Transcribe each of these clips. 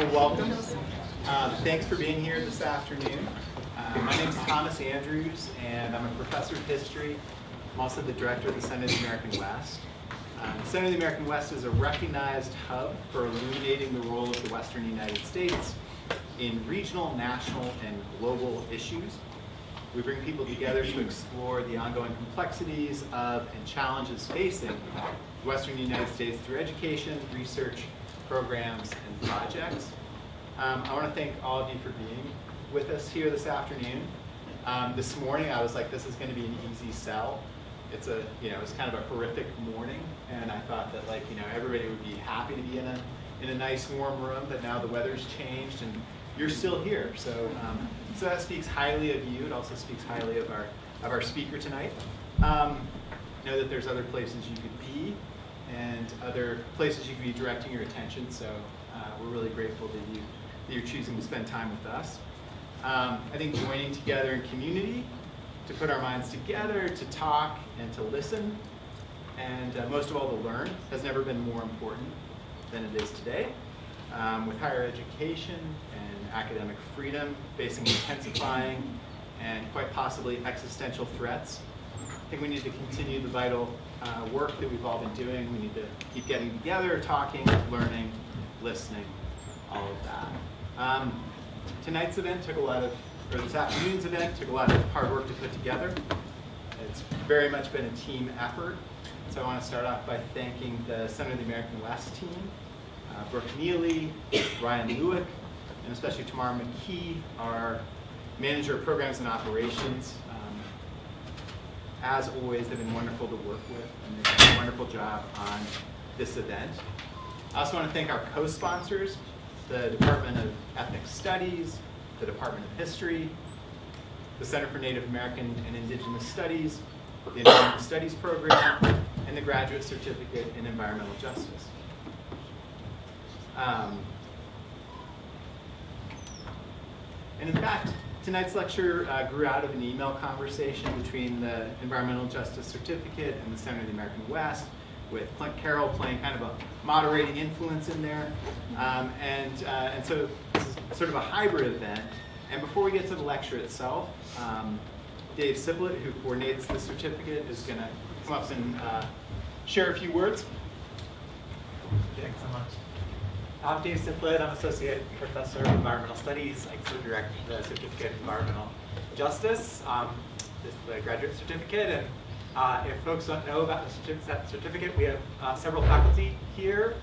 Well, welcome. Thanks for being here this afternoon. My name is Thomas Andrews, and I'm a professor of history. I'm also the director of the Center of the American West. The Center of the American West is a recognized hub for illuminating the role of the Western United States in regional, national, and global issues. We bring people together to explore the ongoing complexities of and challenges facing the Western United States through education, research, programs, and projects. I want to thank all of you for being with us here this afternoon. This morning I was like, this is going to be an easy sell. It's kind of a horrific morning, and I thought that everybody would be happy to be in a nice warm room, but now the weather's changed and you're still here. So that speaks highly of you. It also speaks highly of our speaker tonight. Know that there's other places you could be and other places you could be directing your attention. So we're really grateful that you're choosing to spend time with us. I think joining together in community to put our minds together, to talk and to listen, and most of all to learn, has never been more important than it is today. With higher education and academic freedom facing intensifying and quite possibly existential threats, I think we need to continue the vital work that we've all been doing. We need to keep getting together, talking, learning, listening, all of that. Tonight's event this afternoon's event took a lot of hard work to put together. It's very much been a team effort. So I want to start off by thanking the Center of the American West team, Brooke Neely, Ryan Lewick, and especially Tamara McKee, our manager of programs and operations. As always, they've been wonderful to work with, and they've done a wonderful job on this event. I also want to thank our co-sponsors, the Department of Ethnic Studies, the Department of History, the Center for Native American and Indigenous Studies, the Indigenous Studies Program, and the Graduate Certificate in Environmental Justice. And in fact, tonight's lecture grew out of an email conversation between the Environmental Justice Certificate and the Center of the American West, with Clint Carroll playing kind of a moderating influence in there. And so this is sort of a hybrid event. And before we get to the lecture itself, Dave Siblett, who coordinates the certificate, is going to come up and share a few words. Thanks so much. I'm Dave Siblett. I'm Associate Professor of Environmental Studies. I co-direct the Certificate in Environmental Justice. This is the graduate certificate. And if folks don't know about that certificate, we have several faculty here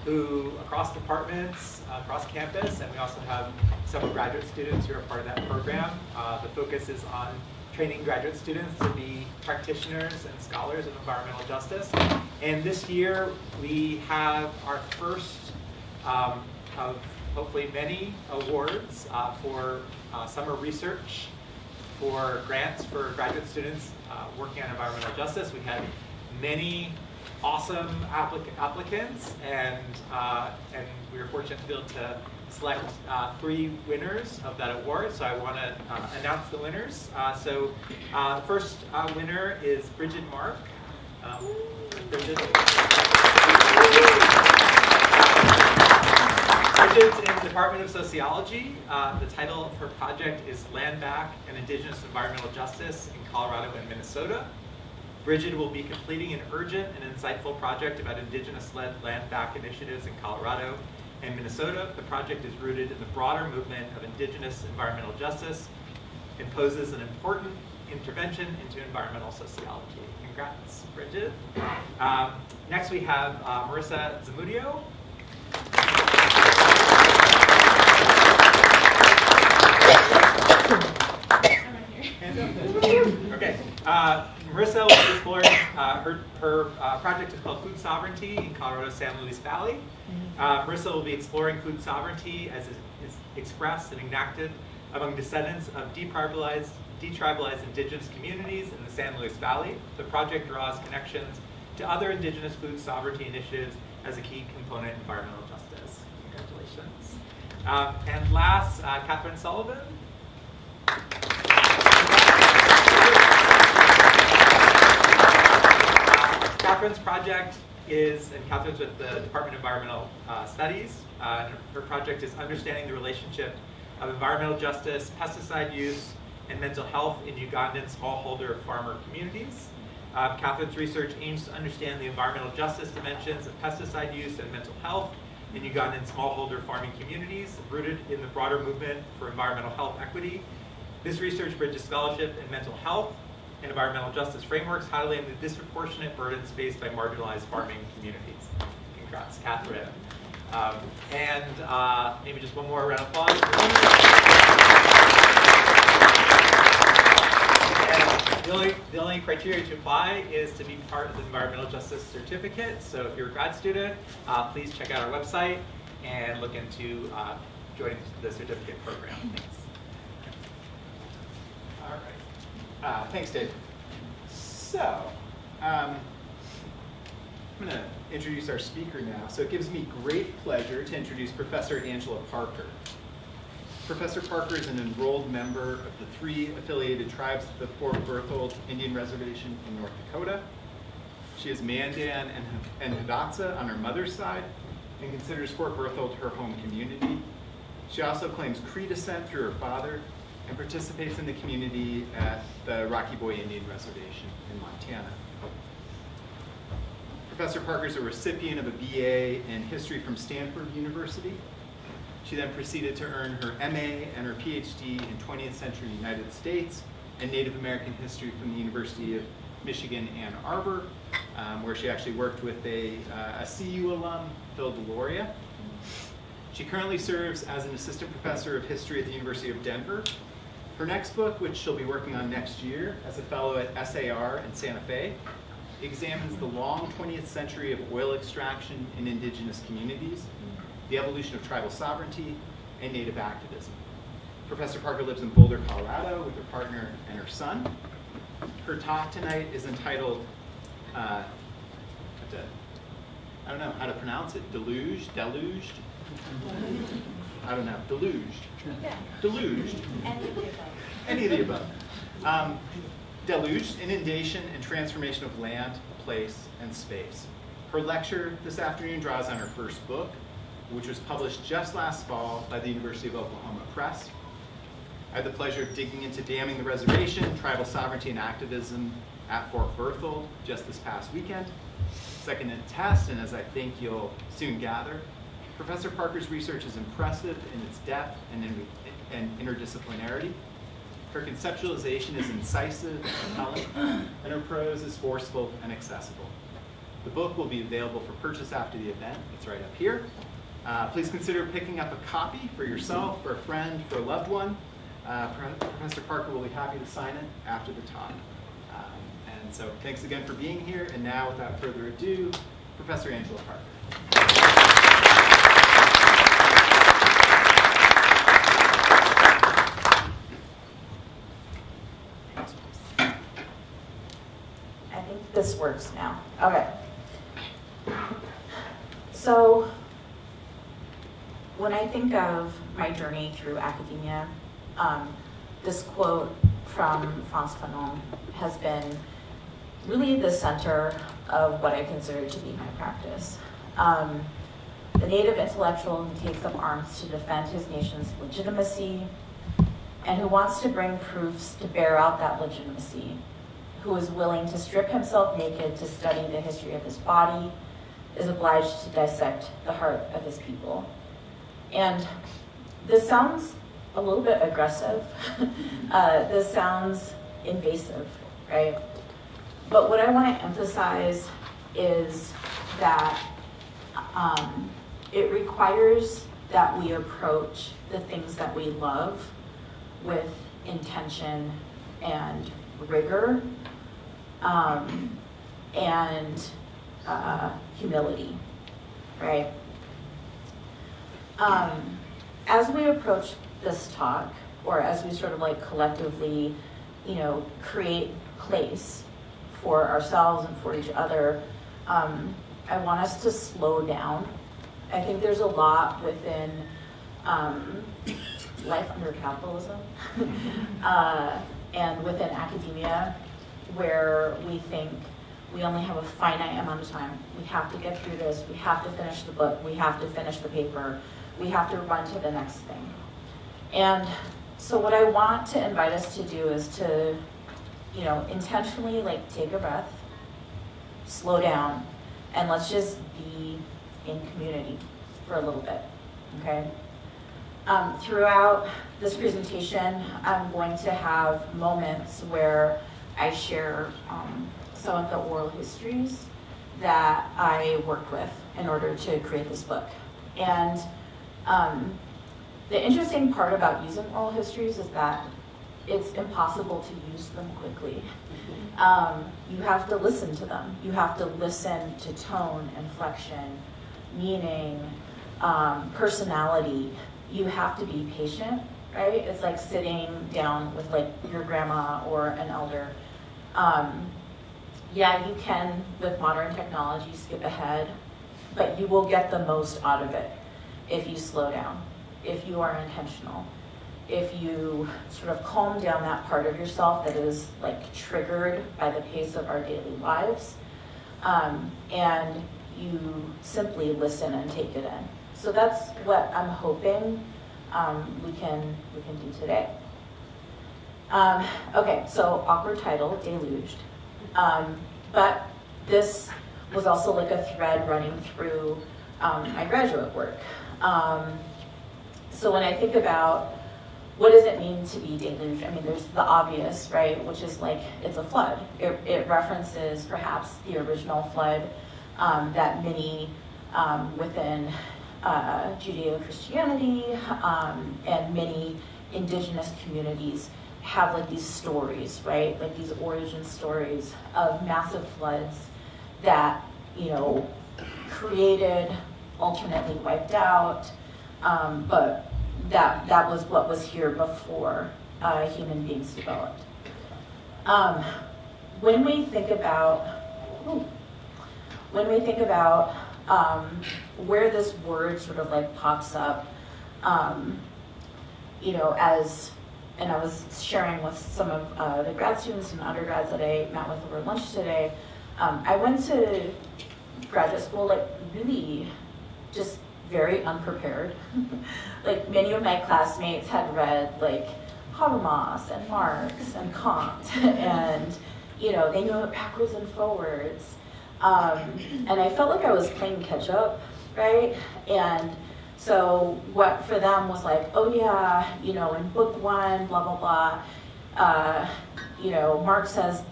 who, across departments, across campus, and we also have several graduate students who are part of that program. The focus is on training graduate students to be practitioners and scholars of environmental justice. And this year, we have our first of hopefully many awards for summer research, for grants for graduate students working on environmental justice. We had many awesome applicants, and we were fortunate to be able to select 3 winners of that award. So I want to announce the winners. The first winner is Bridget Mark. Bridget's in the Department of Sociology. The title of her project is Land Back and Indigenous Environmental Justice in Colorado and Minnesota. Bridget will be completing an urgent and insightful project about Indigenous-led land back initiatives in Colorado and Minnesota. The project is rooted in the broader movement of Indigenous environmental justice and poses an important intervention into environmental sociology. Congrats, Bridget. Next we have Marissa Zamudio. Okay. Marissa will be exploring, her project is called Food Sovereignty in Colorado's San Luis Valley. Marissa will be exploring food sovereignty as it is expressed and enacted among descendants of detribalized indigenous communities in the San Luis Valley. The project draws connections to other indigenous food sovereignty initiatives as a key component of environmental justice. Congratulations. And last, Catherine Sullivan. Catherine's project and Catherine's with the Department of Environmental Studies. Her project is understanding the relationship of environmental justice, pesticide use, and mental health in Ugandan smallholder farmer communities. Catherine's research aims to understand the environmental justice dimensions of pesticide use and mental health in Ugandan smallholder farming communities, rooted in the broader movement for environmental health equity. This research bridges scholarship in mental health and environmental justice frameworks, highlighting the disproportionate burdens faced by marginalized farming communities. Congrats, Catherine. Maybe just one more round of applause. And the only criteria to apply is to be part of the Environmental Justice Certificate. So if you're a grad student, please check out our website and look into joining the certificate program. Thanks. All right. Thanks, Dave. So, I'm going to introduce our speaker now. So it gives me great pleasure to introduce Professor Angela Parker. Professor Parker is an enrolled member of the 3 affiliated tribes of the Fort Berthold Indian Reservation in North Dakota. She is Mandan and Hidatsa on her mother's side and considers Fort Berthold her home community. She also claims Cree descent through her father and participates in the community at the Rocky Boy Indian Reservation in Montana. Professor Parker is a recipient of a BA in history from Stanford University. She then proceeded to earn her MA and her PhD in 20th century United States and Native American history from the University of Michigan, Ann Arbor, where she actually worked with a CU alum, Phil Deloria. She currently serves as an assistant professor of history at the University of Denver. Her next book, which she'll be working on next year as a fellow at SAR in Santa Fe, examines the long 20th century of oil extraction in indigenous communities, the evolution of tribal sovereignty, and Native activism. Professor Parker lives in Boulder, Colorado with her partner and her son. Her talk tonight is entitled, I don't know how to pronounce it, deluged? I don't know, deluged. Yeah. Deluged. Any of the above. Any of the above. Deluged, Inundation and Transformation of Land, Place, and Space. Her lecture this afternoon draws on her first book, which was published just last fall by the University of Oklahoma Press. I had the pleasure of digging into damming the reservation, tribal sovereignty, and activism at Fort Berthold just this past weekend. Second in test, and as I think you'll soon gather, Professor Parker's research is impressive in its depth and interdisciplinarity. Her conceptualization is incisive and compelling, and her prose is forceful and accessible. The book will be available for purchase after the event. It's right up here. Please consider picking up a copy for yourself, for a friend, for a loved one. Professor Parker will be happy to sign it after the talk. And so thanks again for being here. And now, without further ado, Professor Angela Parker. I think this works now. Okay. So, when I think of my journey through academia, this quote from Frantz Fanon has been really the center of what I consider to be my practice. The Native intellectual who takes up arms to defend his nation's legitimacy and who wants to bring proofs to bear out that legitimacy, who is willing to strip himself naked to study the history of his body, is obliged to dissect the heart of his people. And this sounds a little bit aggressive. This sounds invasive, right? But what I want to emphasize is that it requires that we approach the things that we love with intention and rigor and humility, right? As we approach this talk, or as we sort of like collectively, create place for ourselves and for each other, I want us to slow down. I think there's a lot within life under capitalism and within academia where we think we only have a finite amount of time. We have to get through this. We have to finish the book. We have to finish the paper. We have to run to the next thing. And so what I want to invite us to do is to, intentionally take a breath, slow down, and let's just be in community for a little bit, okay? Throughout this presentation, I'm going to have moments where I share some of the oral histories that I worked with in order to create this book. And the interesting part about using oral histories is that it's impossible to use them quickly. You have to listen to them. You have to listen to tone, inflection, meaning, personality. You have to be patient, right? It's like sitting down with your grandma or an elder. Yeah, you can, with modern technology, skip ahead, but you will get the most out of it if you slow down, if you are intentional, if you sort of calm down that part of yourself that is triggered by the pace of our daily lives, and you simply listen and take it in. So that's what I'm hoping we can do today. Okay, so awkward title, Deluged. But this was also a thread running through my graduate work. So when I think about what does it mean to be deluged, I mean, there's the obvious, right, which is it's a flood. It references perhaps the original flood that many within Judeo-Christianity and many indigenous communities have these stories, right? These origin stories of massive floods that, created, alternately wiped out, but that was what was here before human beings developed. When we think about where this word sort of pops up, as, and I was sharing with some of the grad students and undergrads that I met with over lunch today, I went to graduate school really just very unprepared. Many of my classmates had read Habermas and Marx and Kant, and they knew it backwards and forwards. And I felt like I was playing catch up, right? And so what for them was oh yeah, in book one, blah, blah, blah, Marx says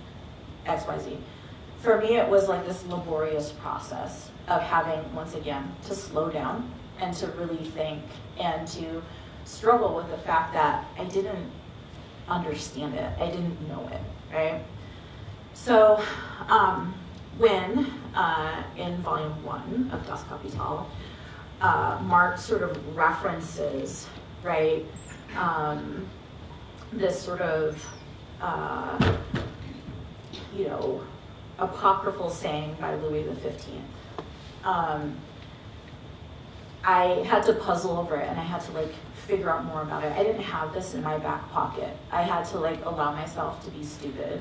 X, Y, Z. For me, it was this laborious process of having, once again, to slow down and to really think and to struggle with the fact that I didn't understand it. I didn't know it, right? So when in volume 1 of Das Kapital, Marx sort of references, right, this sort of, apocryphal saying by Louis XV. I had to puzzle over it and I had to figure out more about it. I didn't have this in my back pocket. I had to allow myself to be stupid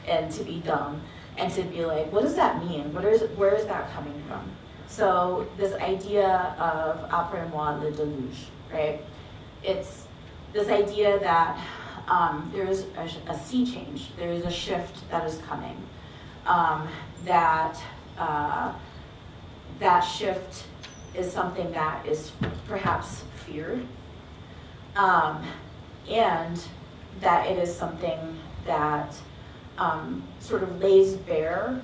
and to be dumb and to be what does that mean? Where is that coming from? So this idea of après-moi le déluge, right? It's this idea that there's a sea change, there's a shift that is coming. That shift is something that is perhaps feared, and that it is something that sort of lays bare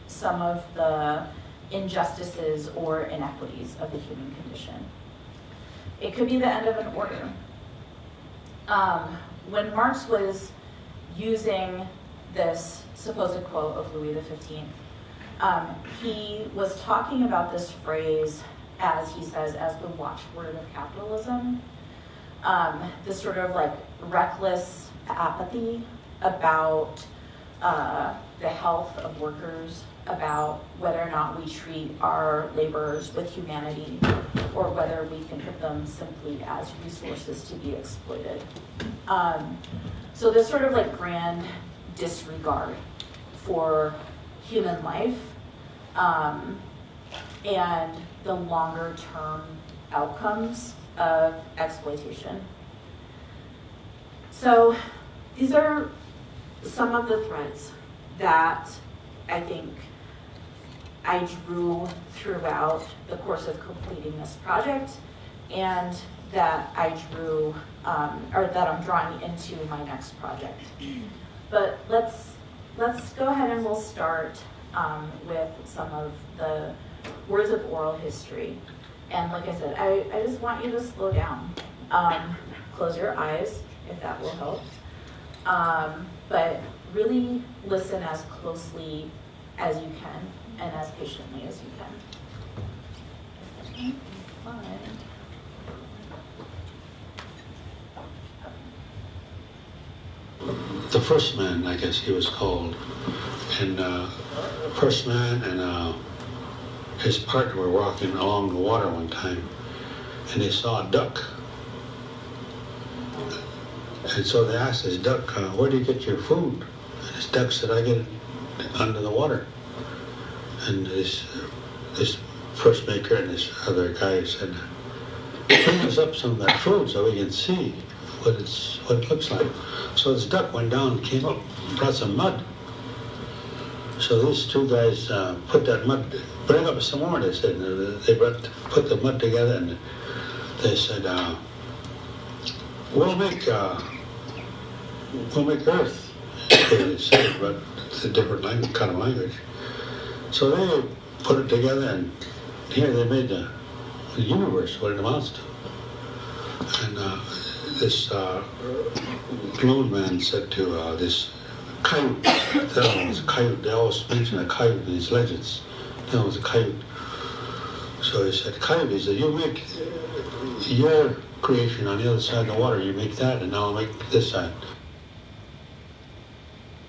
some of the injustices or inequities of the human condition. It could be the end of an order. When Marx was using this supposed quote of Louis XV, he was talking about this phrase, as he says, as the watchword of capitalism. This sort of reckless apathy about the health of workers, about whether or not we treat our laborers with humanity, or whether we think of them simply as resources to be exploited. So this sort of grand disregard for human life, and the longer term outcomes of exploitation. So these are some of the threads that I think I drew throughout the course of completing this project, and that I drew, or that I'm drawing into my next project. But let's go ahead and we'll start with some of the words of oral history. And like I said, I just want you to slow down. Close your eyes, if that will help. But really listen as closely as you can and as patiently as you can. The first man, I guess he was called, and first man and his partner were walking along the water one time, and they saw a duck. And so they asked this duck, where do you get your food? And this duck said, I get it under the water. And this first maker and this other guy said, bring us up some of that food so we can see what it looks like. So this duck went down and came up and brought some mud. So these two guys put that mud, bring up some more, they said. They put the mud together and they said, we'll make Earth. They said, but it's a different language, kind of language. So they put it together, and here they made the universe, what it amounts to. And this lone man said to this coyote, that one was a coyote, they always mention a coyote in these legends. That was a coyote. So he said, coyote, he said, you make your creation on the other side of the water, you make that, and now I'll make this side.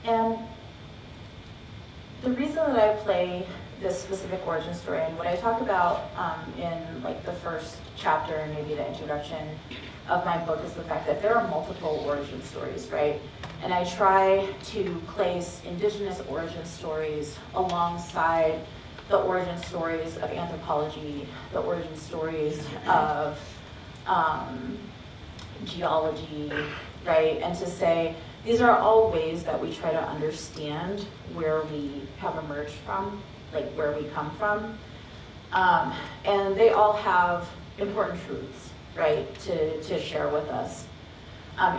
And the reason that I play this specific origin story, and what I talk about in like the first chapter and maybe the introduction of my book, is the fact that there are multiple origin stories, right? And I try to place Indigenous origin stories alongside the origin stories of anthropology, the origin stories of geology, right? And to say, these are all ways that we try to understand where we have emerged from, like where we come from. And they all have important truths, right, to share with us.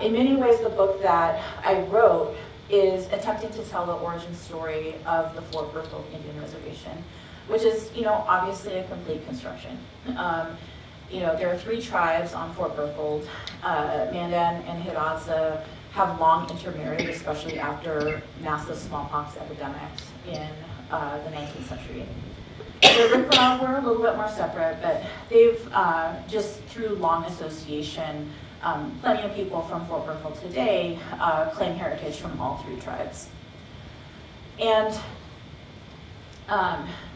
In many ways, the book that I wrote is attempting to tell the origin story of the Fort Berthold Indian Reservation, which is, obviously a complete construction. There are 3 tribes on Fort Berthold. Mandan and Hidatsa have long intermarried, especially after massive smallpox epidemics in the 19th century. The Ripper were a little bit more separate, but they've just through long association, plenty of people from Fort Berthold today claim heritage from all 3 tribes. And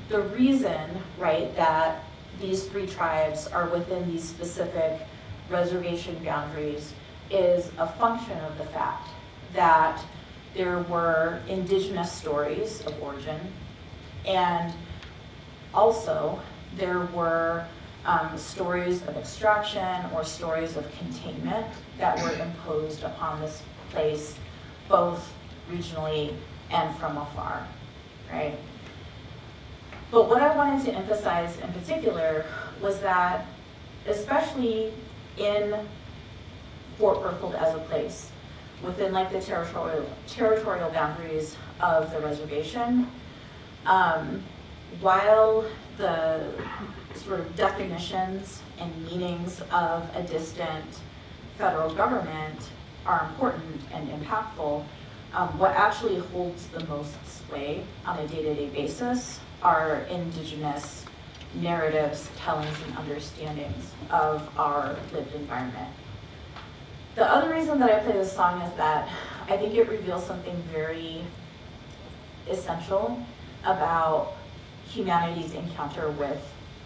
the reason, right, that these 3 tribes are within these specific reservation boundaries is a function of the fact that there were indigenous stories of origin, and also there were stories of extraction or stories of containment that were imposed upon this place, both regionally and from afar, right? But what I wanted to emphasize in particular was that, especially in Fort Berthold as a place, within like the territorial boundaries of the reservation, while the sort of definitions and meanings of a distant federal government are important and impactful, what actually holds the most sway on a day-to-day basis are Indigenous narratives, tellings, and understandings of our lived environment. The other reason that I play this song is that I think it reveals something very essential about humanity's encounter with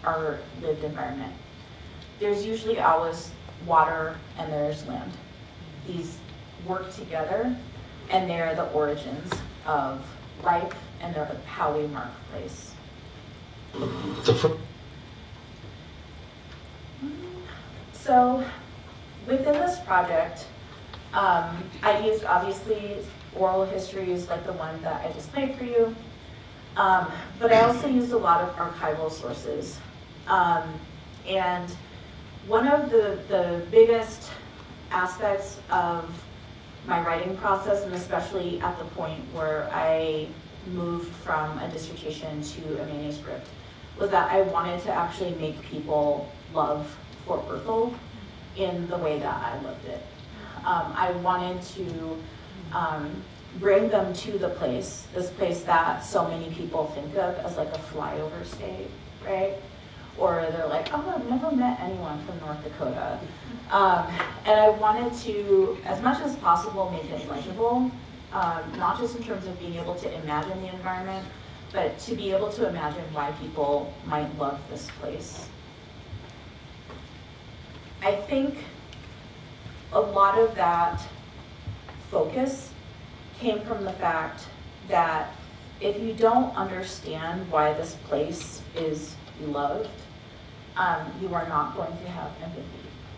our lived environment. There's usually always water and there's land. These work together, and they're the origins of life and how we mark place. The fir- So within this project, I used obviously oral histories like the one that I just played for you, but I also used a lot of archival sources. And one of the biggest aspects of my writing process, and especially at the point where I moved from a dissertation to a manuscript, was that I wanted to actually make people love Fort Berthold in the way that I lived it. I wanted to bring them to this place that so many people think of as like a flyover state, right? Or they're like, oh, I've never met anyone from North Dakota. And I wanted to, as much as possible, make it legible, not just in terms of being able to imagine the environment, but to be able to imagine why people might love this place. I think a lot of that focus came from the fact that if you don't understand why this place is loved, you are not going to have empathy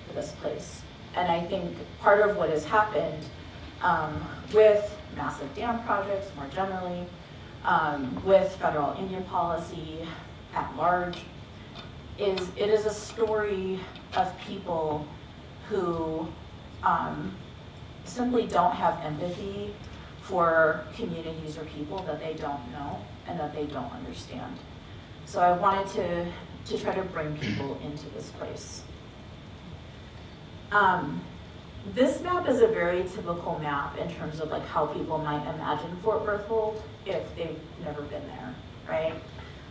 for this place. And I think part of what has happened with massive dam projects more generally, with federal Indian policy at large, is it is a story of people who simply don't have empathy for communities or people that they don't know and that they don't understand. So I wanted to try to bring people into this place. This map is a very typical map in terms of like how people might imagine Fort Berthold if they've never been there, right?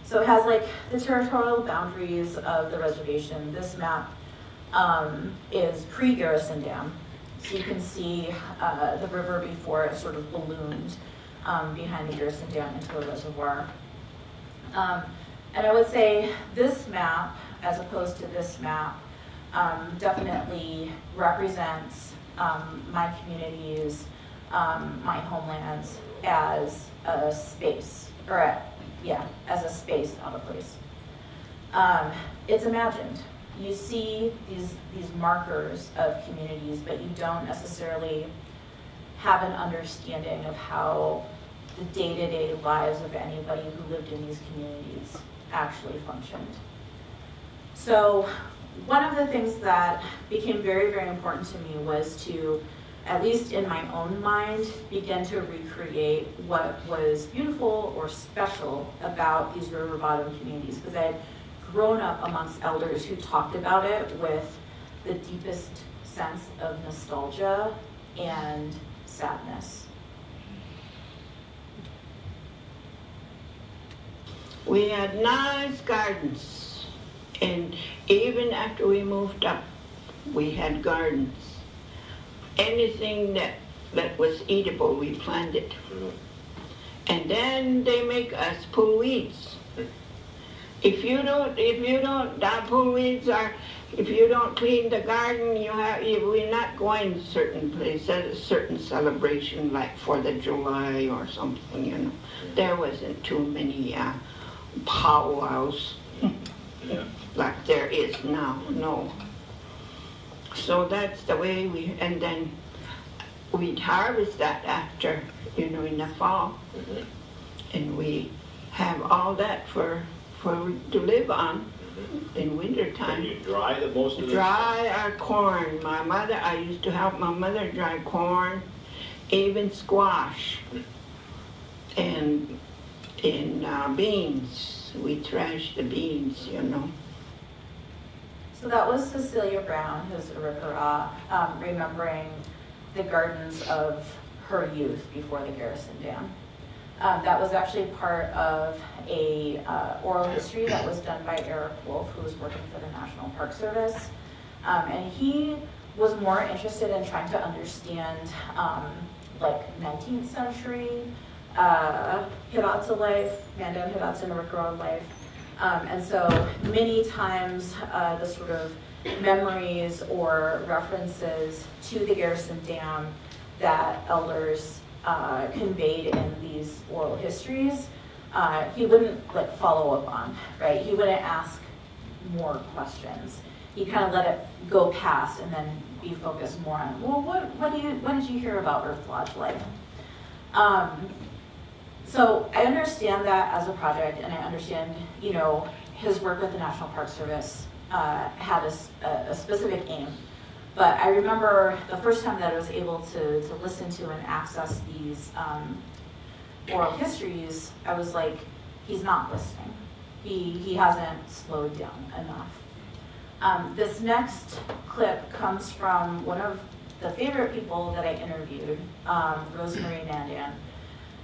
So it has like the territorial boundaries of the reservation. This map is pre-Garrison Dam. So you can see the river before it sort of ballooned behind the Garrison Dam into a reservoir. And I would say this map, as opposed to this map, definitely represents my communities, my homelands as a space, or as a space, not a place. It's imagined. You see these markers of communities, but you don't necessarily have an understanding of how the day-to-day lives of anybody who lived in these communities actually functioned. So one of the things that became very, very important to me was to, at least in my own mind, begin to recreate what was beautiful or special about these river bottom communities, because I had grown up amongst elders who talked about it with the deepest sense of nostalgia and sadness. We had nice gardens, and even after we moved up, we had gardens. Anything that was eatable, we planted. And then they make us pull weeds. If you don't pull weeds, or if you don't clean the garden, we're not going to certain places, a certain celebration like 4th of July or something, There wasn't too many powwows like there is now, no. So that's the way and then we'd harvest that after, in the fall. And we have all that to live on in wintertime. Can you dry most of this? Dry our corn. I used to help my mother dry corn, even squash, and beans. We thrash the beans, So that was Cecilia Brown, who's a Ripara, remembering the gardens of her youth before the Garrison Dam. That was actually part of a oral history that was done by Eric Wolf, who was working for the National Park Service. And he was more interested in trying to understand 19th century Hidatsa life, Mandan Hidatsa and Ripara life. And so many times the sort of memories or references to the Garrison Dam that elders conveyed in these oral histories he wouldn't like follow up on, right? He wouldn't ask more questions. He kind of let it go past and then be focused more on, well, what did you hear about Earth Lodge life? So I understand that as a project, and I understand, you know, his work with the National Park Service had a specific aim. But I remember the first time that I was able to listen to and access these oral histories, I was like, he's not listening. He hasn't slowed down enough. This next clip comes from one of the favorite people that I interviewed, Rosemary Mandan.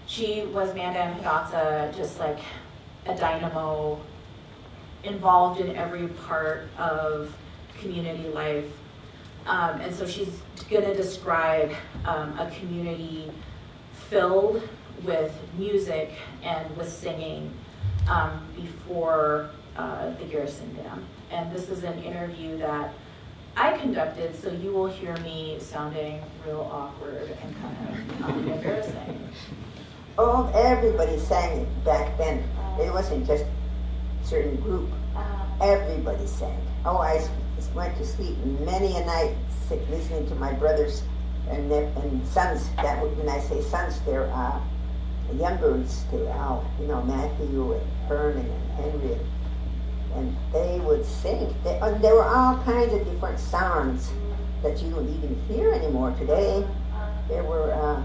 She was Mandan Hidatsa, just like a dynamo, involved in every part of community life. And so she's gonna describe a community filled with music and with singing before the Garrison Dam. And this is an interview that I conducted, so you will hear me sounding real awkward and kind of embarrassing. Oh, everybody sang it back then. It wasn't just a certain group. Everybody sang. Oh, I went to sleep many a night listening to my brothers and sons. That would, when I say sons, they're youngers. They're all, you know, Matthew and Herman and Henry, and they would sing. There were all kinds of different sounds that you don't even hear anymore today. There were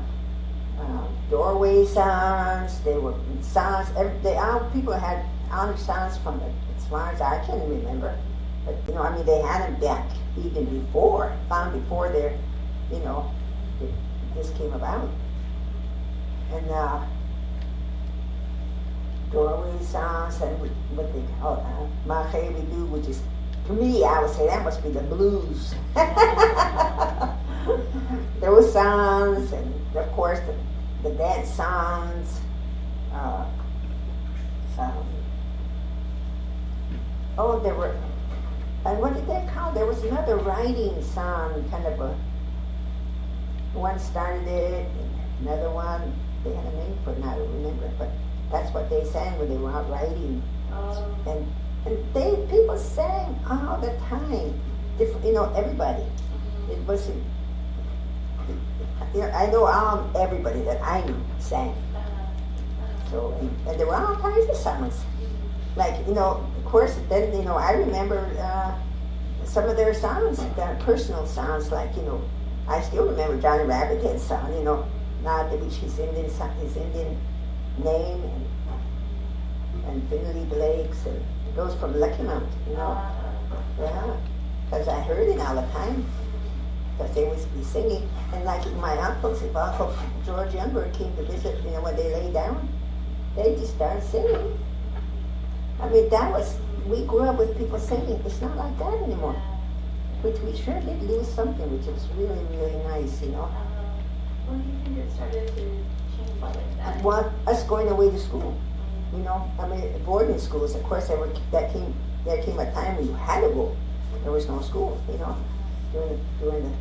doorway sounds. They were sounds. People had honor sounds from it, as far as I can remember. But you know, I mean, they had them back even before, long before their, you know, this came about. And doorway sounds and what they call Mahe we do, which is, to me, I would say that must be the blues. Those sounds, and of course the dance sounds. Oh, there were, and what did they call? There was another writing song, kind of a, one started it, and another one, they had a name for it, and I don't remember it, but that's what they sang when they were out writing. And people sang all the time, you know, everybody. It wasn't, you know, I know everybody that I knew sang. So, and there were all kinds of songs. Like, you know, of course, then, you know, I remember some of their songs, their personal songs, like, you know, I still remember Johnny Rabbithead's song, you know, not to which his Indian name, and Finley Blake's, and those from Lucky Mount, you know. Yeah, because I heard it all the time, because they would be singing. And like my uncles, if Uncle George Youngberg came to visit, you know, when they lay down, they just started singing. I mean, we grew up with people singing. It's not like that anymore. Which we sure did lose something, which was really, really nice, you know. When do you think it started to change like that? Well, us going away to school, you know. I mean, boarding schools, of course, there came a time when you had to go. There was no school, you know, during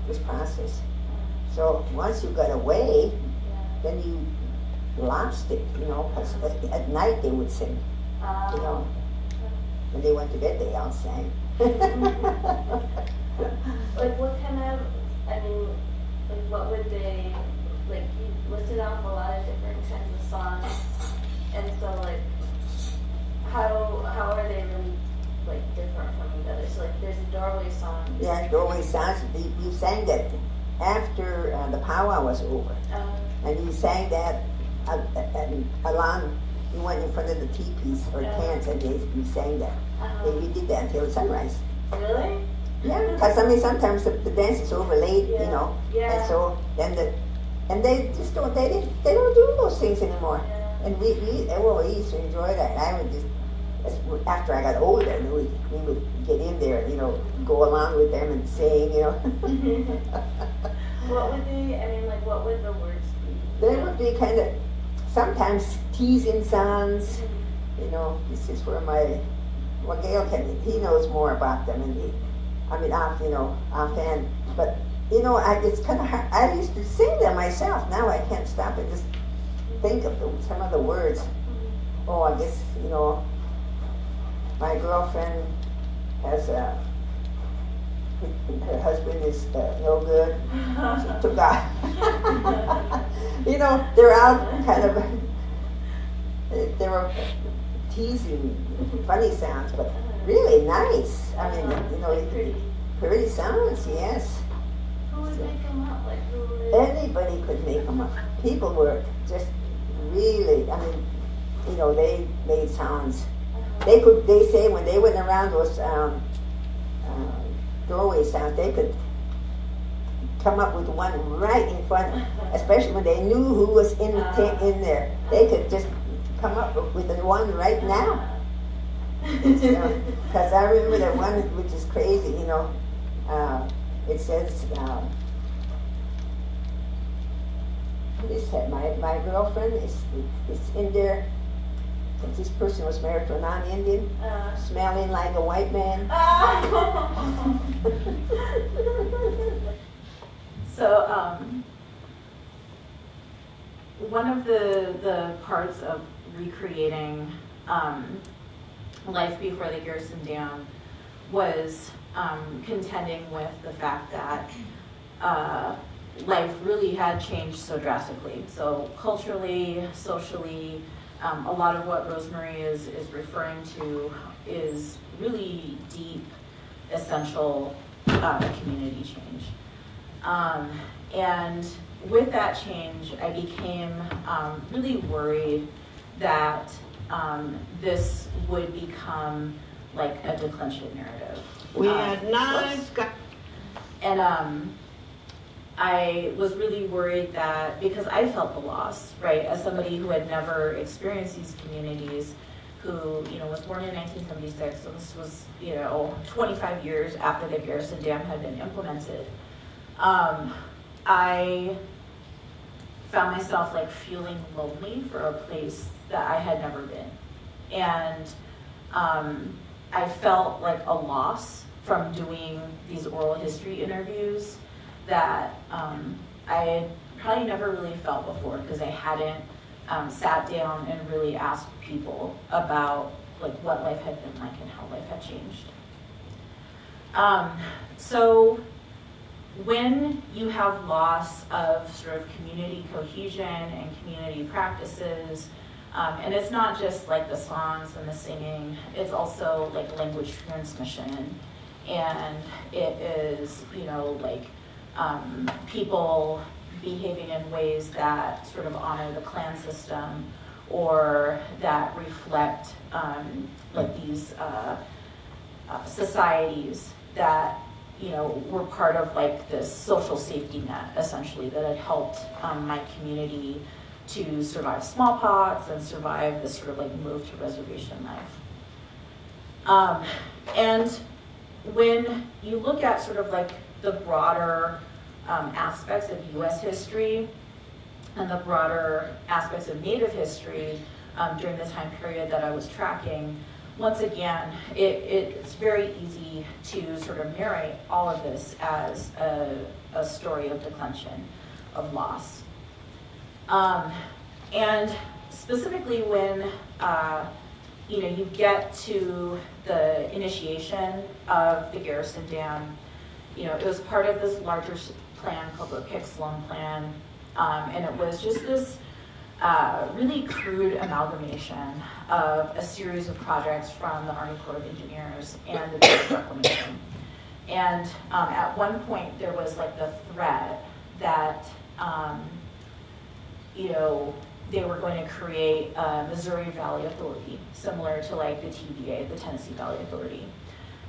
this process. So once you got away, then you lost it, you know, because at night they would sing, you know. When they went to bed, they all sang. Like what kind of, I mean, like what would they, like you listed off a lot of different kinds of songs, and so like how are they really like different from each other? So like there's a doorway song. Yeah, doorway songs, you sang that after the powwow was over. And you sang that along, you went in front of the teepees or tents and you sang that. And you did that until sunrise. Really? Yeah, because I mean sometimes the dance is overlaid, you know. Yeah. And so then they just don't, they don't do those things anymore. Yeah. And we used to enjoy that. I would just, after I got older, we would get in there, you know, go along with them and sing, you know. What would they, I mean, like what would the words be? They would be kind of, sometimes teasing songs, you know. This is where Gail he knows more about them, and offhand. But, you know, it's kind of hard. I used to sing them myself. Now I can't stop it. Just think of some of the words. Oh, I guess, you know, my girlfriend has her husband is no good. She took off. You know, they're out kind of, they were teasing, funny sounds, but really nice. I mean, you know, pretty sounds, yes. Who would make them up? Like who would? Anybody could make them up. People were just really, I mean, you know, they made sounds. They say when they went around those doorway sounds, they could come up with one right in front, especially when they knew who was in there. They could just come up with the one right now. Because I remember that one, which is crazy, you know, it says, what is that? My girlfriend is in there. This person was married to a non-Indian, smelling like a white man. So one of the parts of recreating life before the Garrison Dam was contending with the fact that life really had changed so drastically. So culturally, socially, a lot of what Rosemary is referring to is really deep, essential community change. And with that change, I became really worried that this would become like a declension narrative. We had nice guys. And I was really worried that, because I felt the loss, right, as somebody who had never experienced these communities, who, you know, was born in 1976, so this was, you know, 25 years after the Garrison Dam had been implemented. I found myself like feeling lonely for a place that I had never been. And I felt like a loss from doing these oral history interviews that I had probably never really felt before, because I hadn't sat down and really asked people about like what life had been like and how life had changed. So when you have loss of sort of community cohesion and community practices, and it's not just like the songs and the singing, it's also like language transmission, and it is, you know, like people behaving in ways that sort of honor the clan system, or that reflect like these societies that, you know, were part of like this social safety net, essentially, that had helped my community to survive smallpox and survive this sort of like move to reservation life. And when you look at sort of like the broader aspects of US history and the broader aspects of Native history during the time period that I was tracking, once again, it's very easy to sort of narrate all of this as a story of declension, of loss. And specifically when you know, you get to the initiation of the Garrison Dam, you know, it was part of this larger plan called the Pick-Sloan Plan, and it was just this really crude amalgamation of a series of projects from the Army Corps of Engineers and the Deluged Reclamation. And at one point there was like the threat that, you know, they were going to create a Missouri Valley Authority, similar to like the TVA, the Tennessee Valley Authority.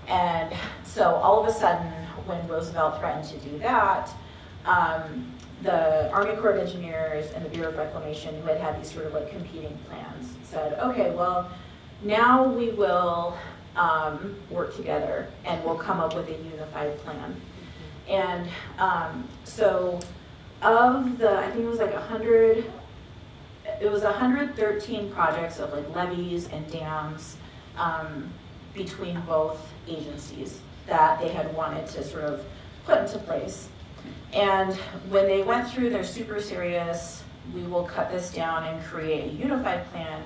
And so all of a sudden, when Roosevelt threatened to do that, the Army Corps of Engineers and the Bureau of Reclamation, who had had these sort of like competing plans, said, okay, well, now we will work together and we'll come up with a unified plan. And so of the, I think it was like 113 projects of like levees and dams between both agencies that they had wanted to sort of put into place. And when they went through their super serious we will cut this down and create a unified plan,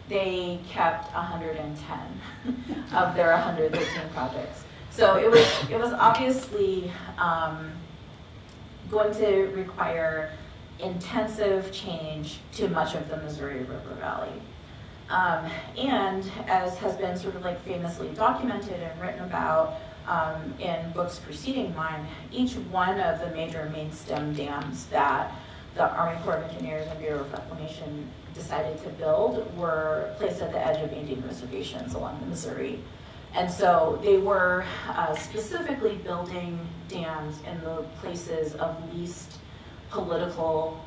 they kept 110 of their 113 projects. So it was obviously going to require intensive change to much of the Missouri River Valley. And as has been sort of like famously documented and written about in books preceding mine, each one of the major main stem dams that the Army Corps of Engineers and Bureau of Reclamation decided to build were placed at the edge of Indian reservations along the Missouri. And so they were specifically building dams in the places of least political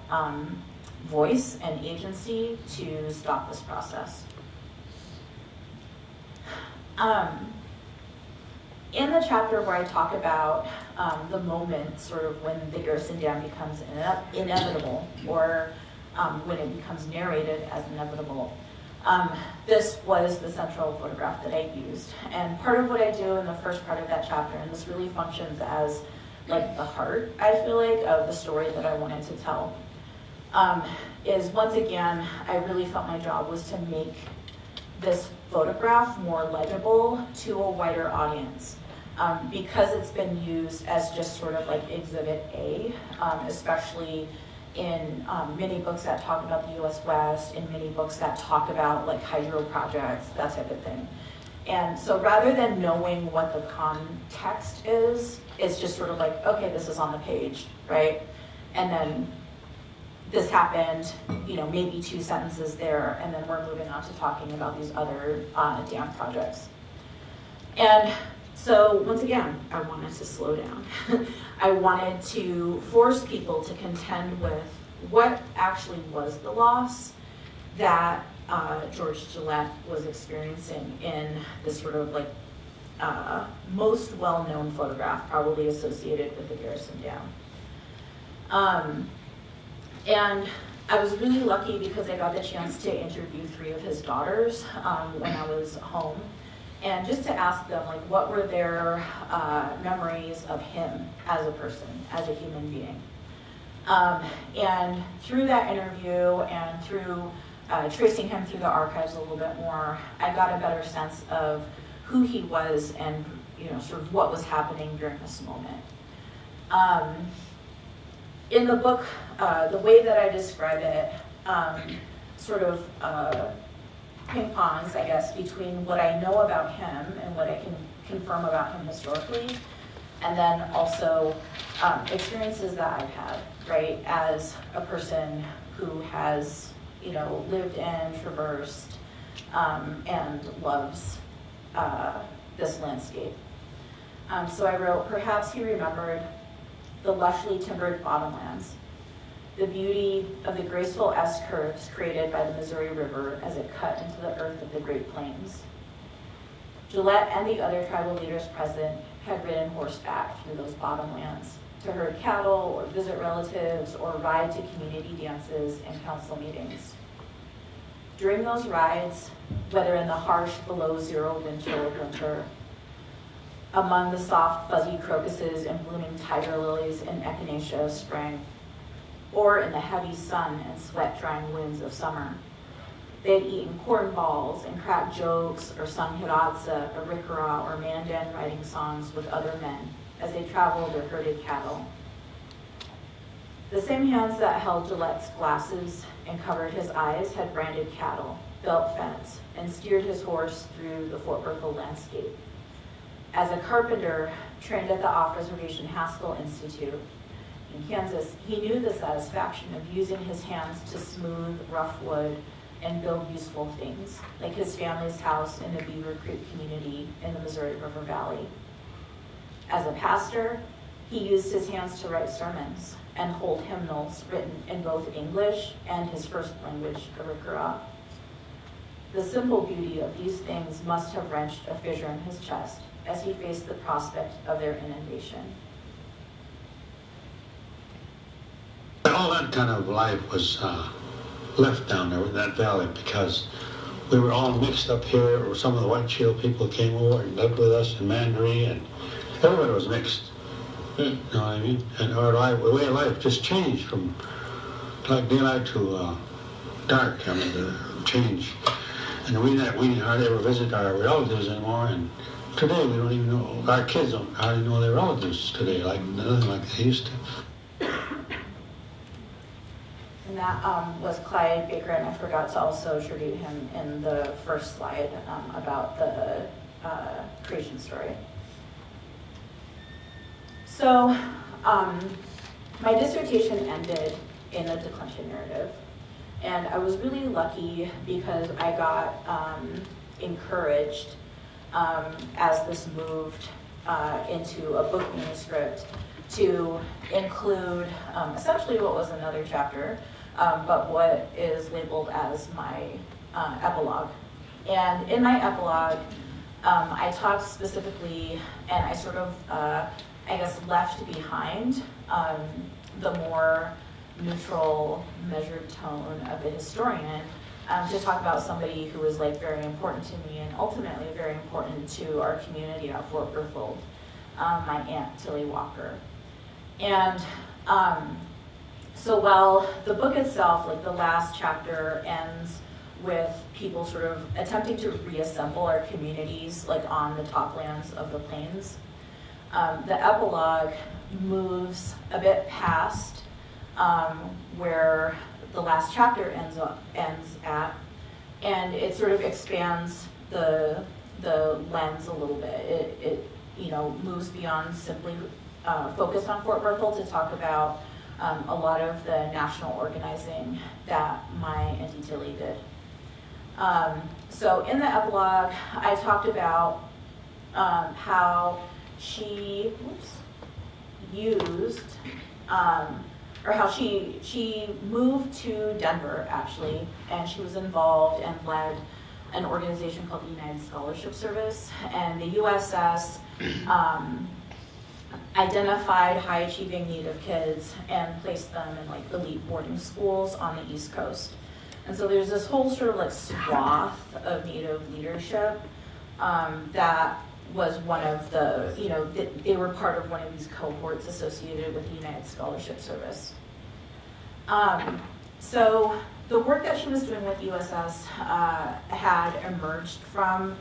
voice and agency to stop this process. In the chapter where I talk about the moment sort of when the Garrison Dam becomes inevitable, or when it becomes narrated as inevitable, this was the central photograph that I used. And part of what I do in the first part of that chapter, and this really functions as like the heart, I feel like, of the story that I wanted to tell, is once again, I really felt my job was to make this photograph more legible to a wider audience. Because it's been used as just sort of like Exhibit A, especially in many books that talk about the US West, in many books that talk about like hydro projects, that type of thing. And so rather than knowing what the context is, it's just sort of like, okay, this is on the page, right? And then this happened, you know, maybe 2 sentences there, and then we're moving on to talking about these other dam projects. And so once again, I wanted to slow down. I wanted to force people to contend with what actually was the loss that George Gillette was experiencing in this sort of like most well-known photograph probably associated with the Garrison Dam. And I was really lucky because I got the chance to interview 3 of his daughters when I was home, and just to ask them like what were their memories of him as a person, as a human being. And through that interview and through tracing him through the archives a little bit more, I got a better sense of who he was and, you know, sort of what was happening during this moment. In the book, the way that I describe it sort of ping-pongs, I guess, between what I know about him and what I can confirm about him historically, and then also experiences that I've had, right, as a person who has, you know, lived and traversed and loves this landscape. So I wrote, perhaps he remembered the lushly timbered bottomlands, the beauty of the graceful S-curves created by the Missouri River as it cut into the earth of the Great Plains. Gillette and the other tribal leaders present had ridden horseback through those bottomlands to herd cattle or visit relatives or ride to community dances and council meetings. During those rides, whether in the harsh below-zero wind chill of winter, among the soft fuzzy crocuses and blooming tiger lilies in echinacea of spring, or in the heavy sun and sweat-drying winds of summer, they had eaten corn balls and cracked jokes or sung hiratsa, or rikara, or mandan riding songs with other men as they traveled or herded cattle. The same hands that held Gillette's glasses and covered his eyes had branded cattle, built fence, and steered his horse through the Fort Berthold landscape. As a carpenter trained at the Off-Reservation Haskell Institute in Kansas, he knew the satisfaction of using his hands to smooth rough wood and build useful things, like his family's house in the Beaver Creek community in the Missouri River Valley. As a pastor, he used his hands to write sermons and hold hymnals written in both English and his first language, Arikara. The simple beauty of these things must have wrenched a fissure in his chest as he faced the prospect of their inundation. All that kind of life was left down there in that valley because we were all mixed up here, or some of the White Shield people came over and lived with us in Mandaree, and everybody was mixed. You know what I mean? And our life, the way of life just changed from like daylight to dark, I mean, the change. And we didn't hardly ever visit our relatives anymore, and today we don't even know, our kids don't hardly know their relatives today, like nothing like they used to. And that was Clyde Baker, and I forgot to also tribute him in the first slide about the creation story. So my dissertation ended in a declension narrative. And I was really lucky because I got encouraged as this moved into a book manuscript to include essentially what was another chapter, but what is labeled as my epilogue. And in my epilogue, I talked specifically, and I sort of, I guess, left behind the more neutral, measured tone of a historian to talk about somebody who was like very important to me and ultimately very important to our community at Fort Berthold, my aunt Tilly Walker. And so while the book itself, like the last chapter, ends with people sort of attempting to reassemble our communities like on the toplands of the plains, the epilogue moves a bit past where the last chapter ends at, and it sort of expands the lens a little bit. It moves beyond simply focused on Fort Berthold to talk about a lot of the national organizing that my Auntie Tilly did. So in the epilogue, I talked about how she used, or how she moved to Denver, actually, and she was involved and led an organization called the United Scholarship Service, and the USS identified high-achieving Native kids and placed them in like elite boarding schools on the East Coast. And so there's this whole sort of like swath of Native leadership that was one of the, they were part of one of these cohorts associated with the United Scholarship Service. So the work that she was doing with USS had emerged from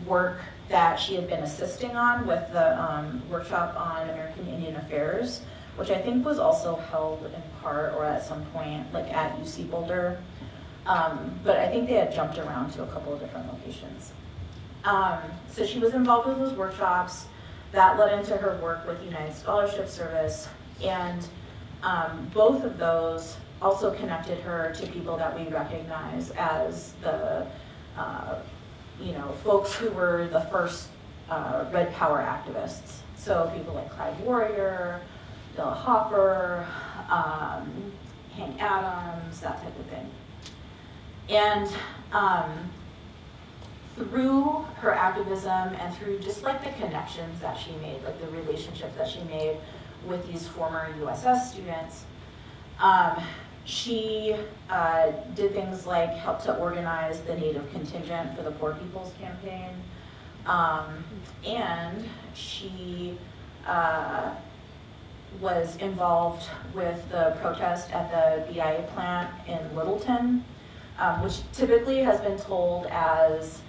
work that she had been assisting on with the workshop on American Indian Affairs, which I think was also held in part or at some point like at UC Boulder. But I think they had jumped around to a couple of different locations. So she was involved with those workshops. That led into her work with United Scholarship Service, and both of those also connected her to people that we recognize as the folks who were the first Red Power activists. So people like Clyde Warrior, Della Hopper, Hank Adams, that type of thing. And through her activism and through just like the connections that she made, like the relationships that she made with these former USS students, she did things like help to organize the Native contingent for the Poor People's Campaign, and she was involved with the protest at the BIA plant in Littleton, which typically has been told as,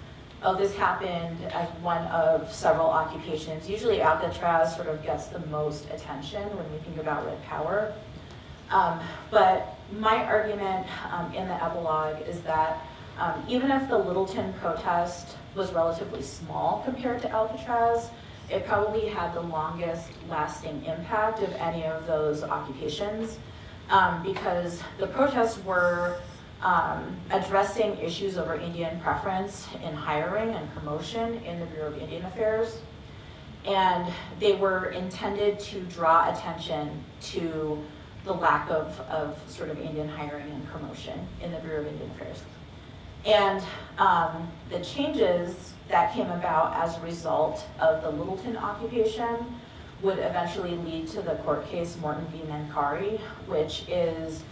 oh, this happened as one of several occupations. Usually Alcatraz sort of gets the most attention when we think about Red Power. But my argument in the epilogue is that even if the Littleton protest was relatively small compared to Alcatraz, it probably had the longest lasting impact of any of those occupations because the protests were addressing issues over Indian preference in hiring and promotion in the Bureau of Indian Affairs. And they were intended to draw attention to the lack of sort of Indian hiring and promotion in the Bureau of Indian Affairs. And the changes that came about as a result of the Littleton occupation would eventually lead to the court case Morton v. Mancari, which is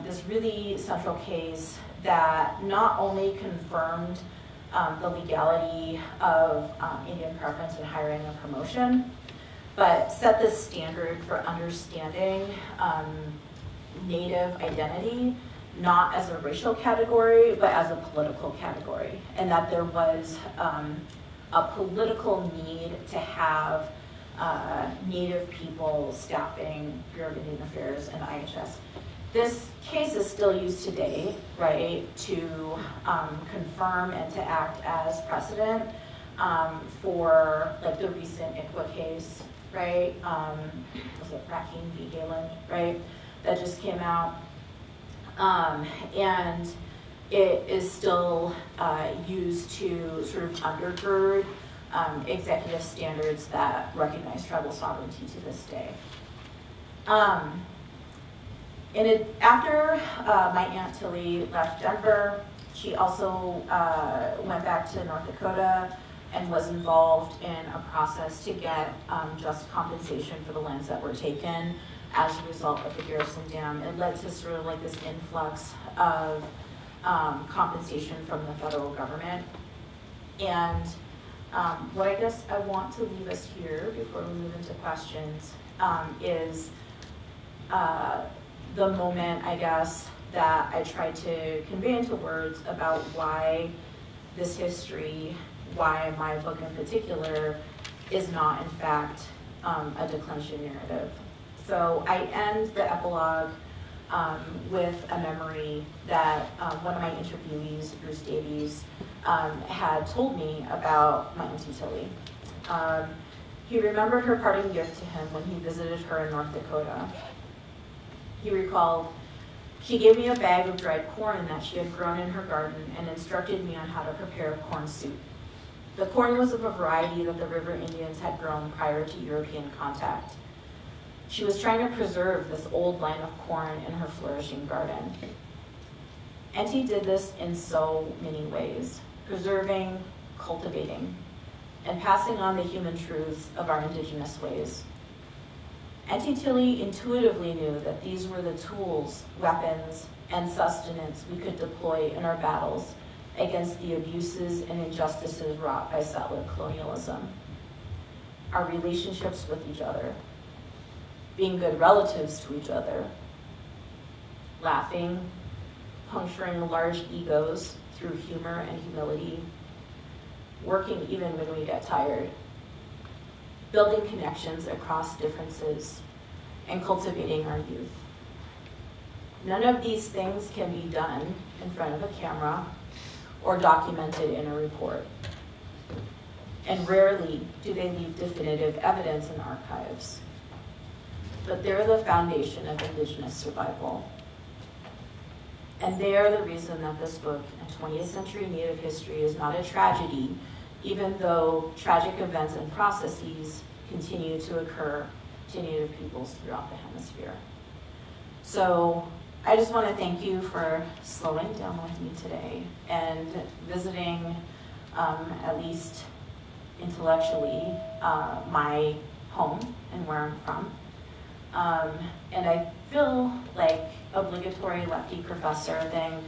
this really central case that not only confirmed the legality of Indian preference in hiring and promotion, but set the standard for understanding Native identity not as a racial category, but as a political category, and that there was a political need to have Native people staffing Bureau of Indian Affairs and IHS. This case is still used today, right, to confirm and to act as precedent for like the recent ICWA case, right? Was it Raheem v. Galen, right? That just came out. And it is still used to sort of undergird executive standards that recognize tribal sovereignty to this day. After my Aunt Tilly left Denver, she also went back to North Dakota and was involved in a process to get just compensation for the lands that were taken as a result of the Garrison Dam. It led to sort of like this influx of compensation from the federal government. And what I guess I want to leave us here before we move into questions is the moment, I guess, that I tried to convey into words about why this history, why my book in particular, is not in fact a declension narrative. So I end the epilogue with a memory that one of my interviewees, Bruce Davies, had told me about my Auntie Tilly. He remembered her parting gift to him when he visited her in North Dakota. He recalled, "She gave me a bag of dried corn that she had grown in her garden and instructed me on how to prepare corn soup. The corn was of a variety that the river Indians had grown prior to European contact. She was trying to preserve this old line of corn in her flourishing garden. Auntie did this in so many ways, preserving, cultivating, and passing on the human truths of our indigenous ways. Auntie Tilly intuitively knew that these were the tools, weapons, and sustenance we could deploy in our battles against the abuses and injustices wrought by settler colonialism. Our relationships with each other, being good relatives to each other, laughing, puncturing large egos through humor and humility, working even when we get tired, building connections across differences, and cultivating our youth. None of these things can be done in front of a camera or documented in a report. And rarely do they leave definitive evidence in archives. But they're the foundation of Indigenous survival. And they are the reason that this book, A 20th Century Native History, is not a tragedy, even though tragic events and processes continue to occur to Native peoples throughout the hemisphere. So I just want to thank you for slowing down with me today and visiting, at least intellectually, my home and where I'm from. And I feel like obligatory lefty professor thing,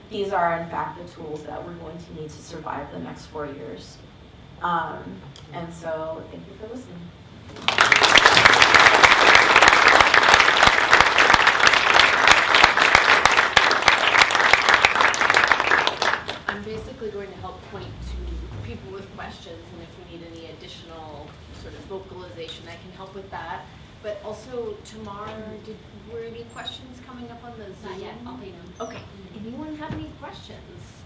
these are in fact the tools that we're going to need to survive the next 4 years. And so thank you for listening. I'm basically going to help point to people with questions, and if we need any additional sort of vocalization, I can help with that. But also tomorrow, were any questions coming up on the Zoom? Not yet, I'll pay them. Okay, anyone have any questions?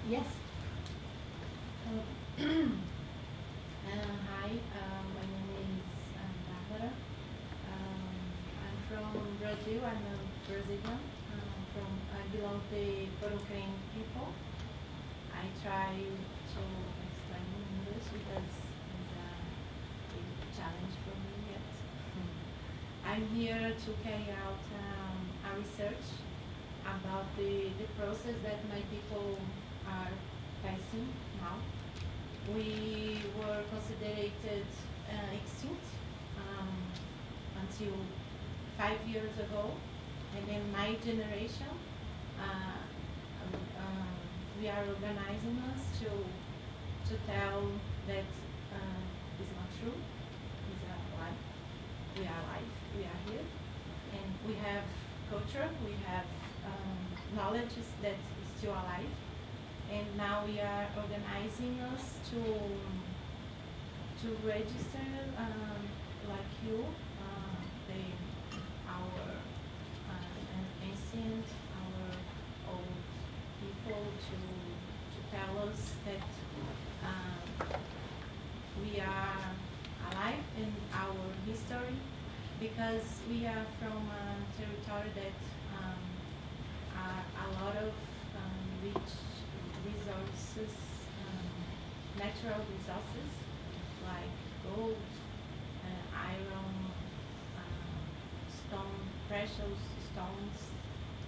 Yes? Hi, my name is Bárbara. I'm from Brazil. I'm a Brazilian. I belong to the Portuguese people. I try to explain in English because it's a big challenge for me yet. I'm here to carry out a research about the process that my people are facing now. We were considered extinct until 5 years ago, and then my generation, we are organizing us to tell that it's not true, it's a lie. we are alive, we are here, and we have culture, we have knowledge that is still alive, and now we are organizing us to register like you, our ancient, our old people to tell us that we are alive in our history, because we are from a territory that are a lot of rich resources, natural resources like gold, iron, stone, precious stones,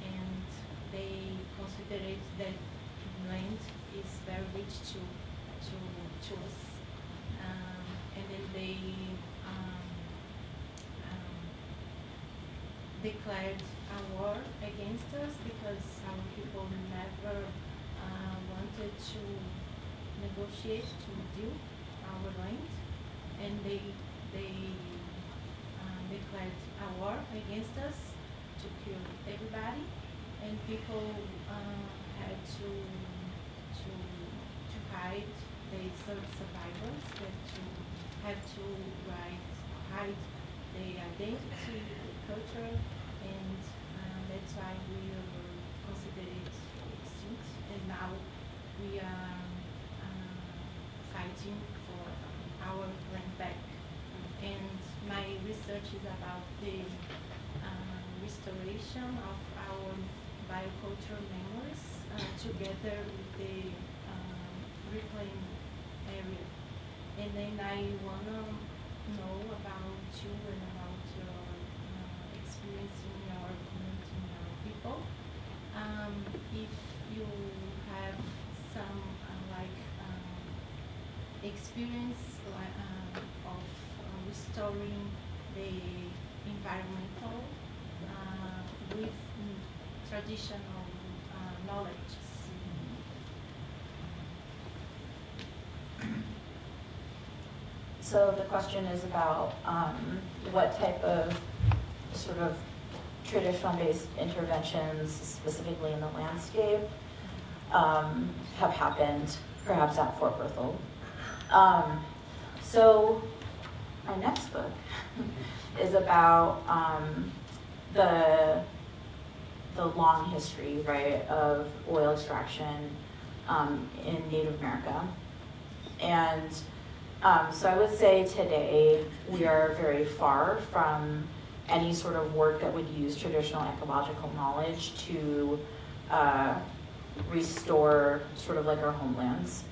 and they consider it that land is very rich to us, and then they declared a war against us because our people never wanted to negotiate to deal our land, and they declared a war against us to kill everybody, and people had to hide. They survivors that had to hide their identity, culture, and that's why we were considered extinct, and now we are fighting for our land back. And my research is about the restoration of our biocultural memories together with the reclaimed area. And then I want to know about you and about your experience in your community and your people. If you have some experience of restoring the environmental with traditional knowledge. So the question is about what type of sort of traditional-based interventions, specifically in the landscape, have happened, perhaps at Fort Berthold. So my next book is about the long history, right, of oil extraction in Native America. And so I would say today we are very far from any sort of work that would use traditional ecological knowledge to restore sort of like our homelands.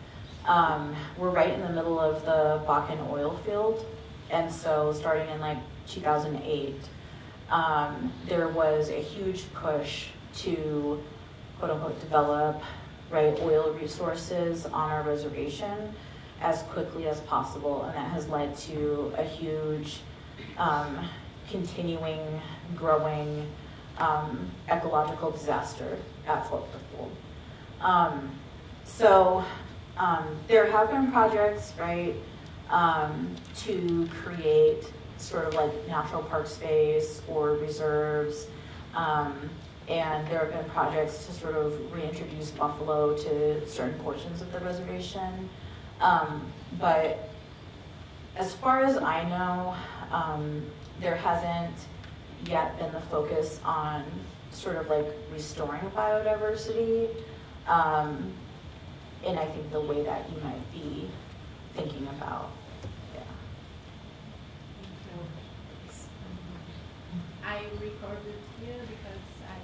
We're right in the middle of the Bakken oil field, and so starting in like 2008, there was a huge push to quote unquote develop, right, oil resources on our reservation as quickly as possible, and that has led to a huge continuing, growing ecological disaster at Fort Berthold. So there have been projects, right, to create sort of like natural park space or reserves, and there have been projects to sort of reintroduce buffalo to certain portions of the reservation. But as far as I know, there hasn't yet been the focus on sort of like restoring biodiversity in I think the way that you might be thinking about. Yeah. I recorded here because I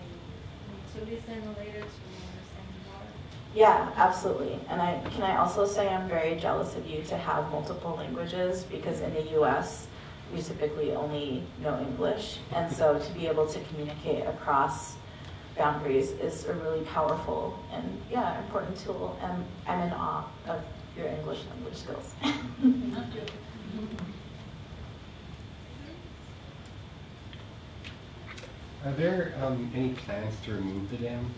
need to listen later to understand more. Yeah, absolutely. And can I also say I'm very jealous of you to have multiple languages, because in the US, we typically only know English. And so to be able to communicate across boundaries is a really powerful and, yeah, important tool. And I'm in awe of your English language skills. Thank you. Are there any plans to remove the dam?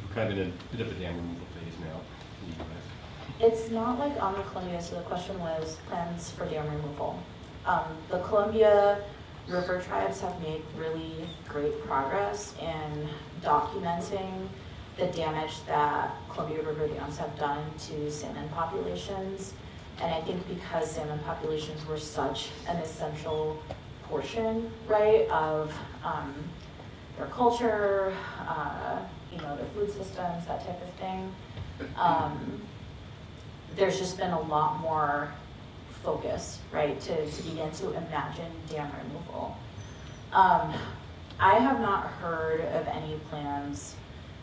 We're kind of in a bit of a dam removal phase now in the US. It's not like on the Columbia, so the question was plans for dam removal. The Columbia river tribes have made really great progress in documenting the damage that Columbia River dams have done to salmon populations. And I think because salmon populations were such an essential portion, right, of their culture, their food systems, that type of thing, there's just been a lot more focus, right, to begin to imagine dam removal. I have not heard of any plans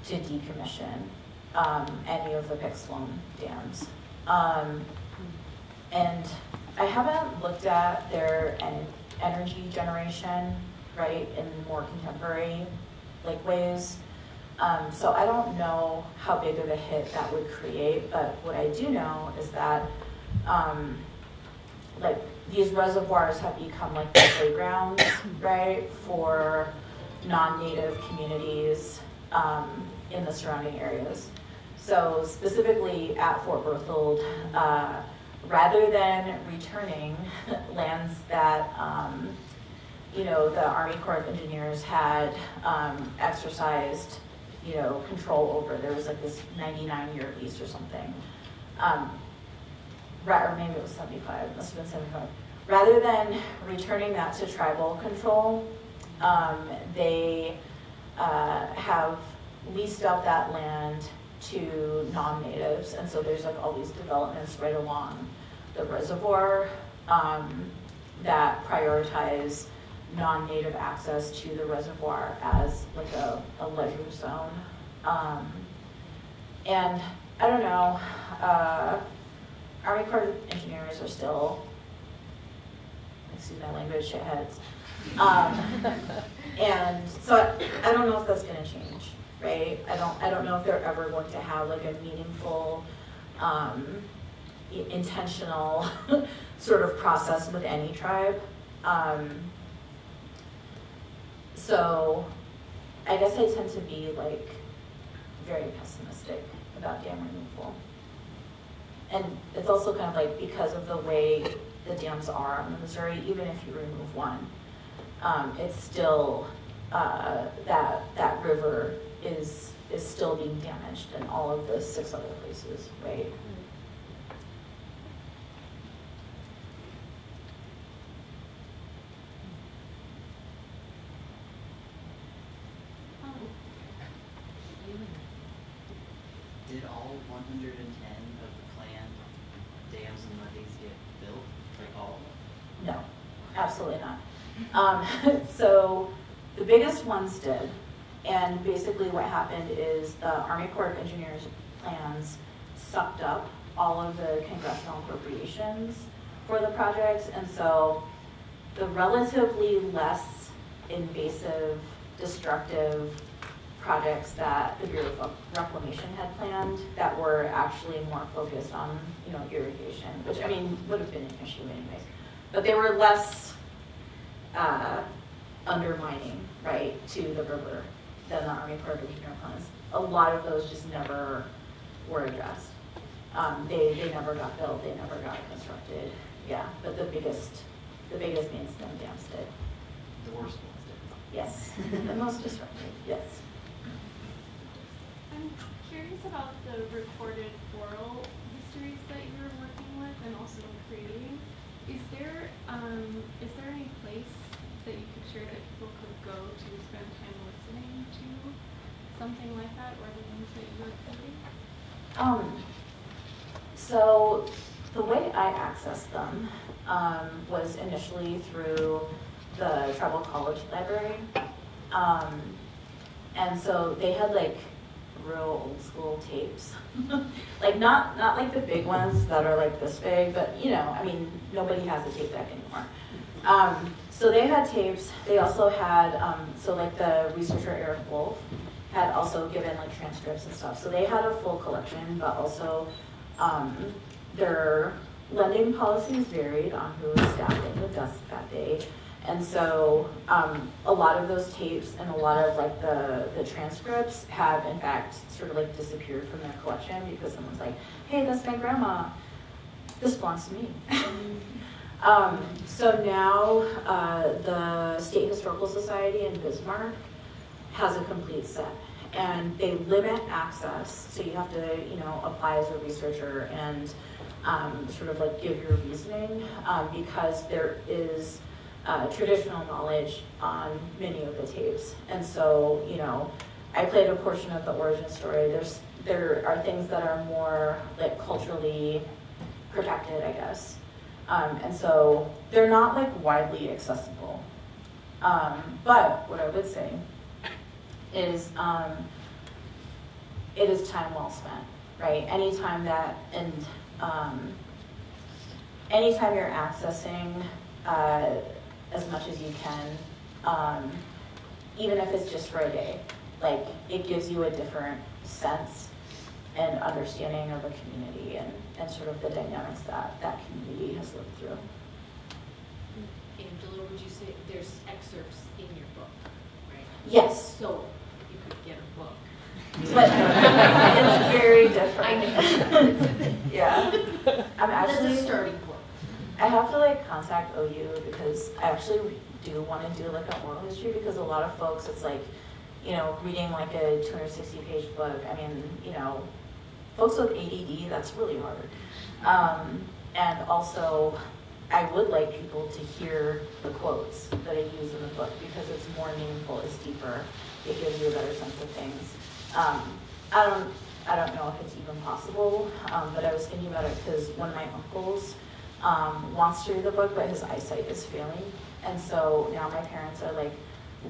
to decommission any of the Pixlone dams. And I haven't looked at their energy generation, right, in more contemporary ways. So I don't know how big of a hit that would create, but what I do know is that these reservoirs have become like the playgrounds, right, for non-native communities in the surrounding areas. So specifically at Fort Berthold, rather than returning lands that the Army Corps of Engineers had exercised control over, there was like this 99-year lease or something. Or maybe it was 75, it must have been 75. Rather than returning that to tribal control, they have leased out that land to non-natives, and so there's like all these developments right along the reservoir that prioritize non-native access to the reservoir as like a leisure zone. And I don't know, Army Corps of Engineers are still, excuse my language, shitheads. And so I don't know if that's gonna change, right? I don't know if they're ever going to have like a meaningful, intentional sort of process with any tribe. So I guess I tend to be like very pessimistic about dam removal. And it's also kind of like because of the way the dams are on the Missouri, even if you remove one, it's still, that river is still being damaged in all of the 6 other places, right? Did all 110 of the planned dams and levees get built, like all of them? No, absolutely not. So the biggest ones did, and basically what happened is the Army Corps of Engineers plans sucked up all of the congressional appropriations for the projects, and so the relatively less invasive, destructive projects that the Bureau of Reclamation had planned that were actually more focused on, irrigation, which I mean would have been an issue anyways, but they were less undermining, right, to the river than the Army Corps of Engineers plans. A lot of those just never were addressed. They never got built, they never got constructed. Yeah, but the biggest main stem dams did. The worst ones did. Yes, the most destructive, yes. I'm curious about the recorded oral histories that you're working with and also creating. Is there any place that you could share that people could go to spend time listening to something like that, or the ones that you're creating? So the way I accessed them was initially through the Tribal College Library. And so they had like real old school tapes. Like not like the big ones that are like this big, but nobody has a tape deck anymore. So they had tapes. They also had, so like the researcher Eric Wolf had also given like transcripts and stuff. So they had a full collection, but also their lending policies varied on who was staffing the desk that day. And so a lot of those tapes and a lot of like the transcripts have in fact sort of like disappeared from their collection because someone's like, hey, that's my grandma. This belongs to me. So now the State Historical Society in Bismarck has a complete set, and they limit access, so you have to, you know, apply as a researcher and sort of like give your reasoning, because there is traditional knowledge on many of the tapes. And so, you know, I played a portion of the origin story. There are things that are more like culturally protected, I guess. And so they're not like widely accessible. But what I would say is it is time well spent, right? Anytime that, and anytime you're accessing as much as you can, even if it's just for a day, like it gives you a different sense and understanding of a community and sort of the dynamics that that community has lived through. Angela, would you say there's excerpts in your book, right? Yes, So you could get a book. but it's very different. I know. Yeah, I'm That's actually, a starting point. I have to like contact OU because I actually do want to do like an oral history, because a lot of folks, it's like, you know, reading like a 260-page book. I mean, you know, folks with ADD, that's really hard. And also, I would like people to hear the quotes that I use in the book, because it's more meaningful, it's deeper, it gives you a better sense of things. I don't know if it's even possible, but I was thinking about it because one of my uncles wants to read the book, but his eyesight is failing. And so now my parents are like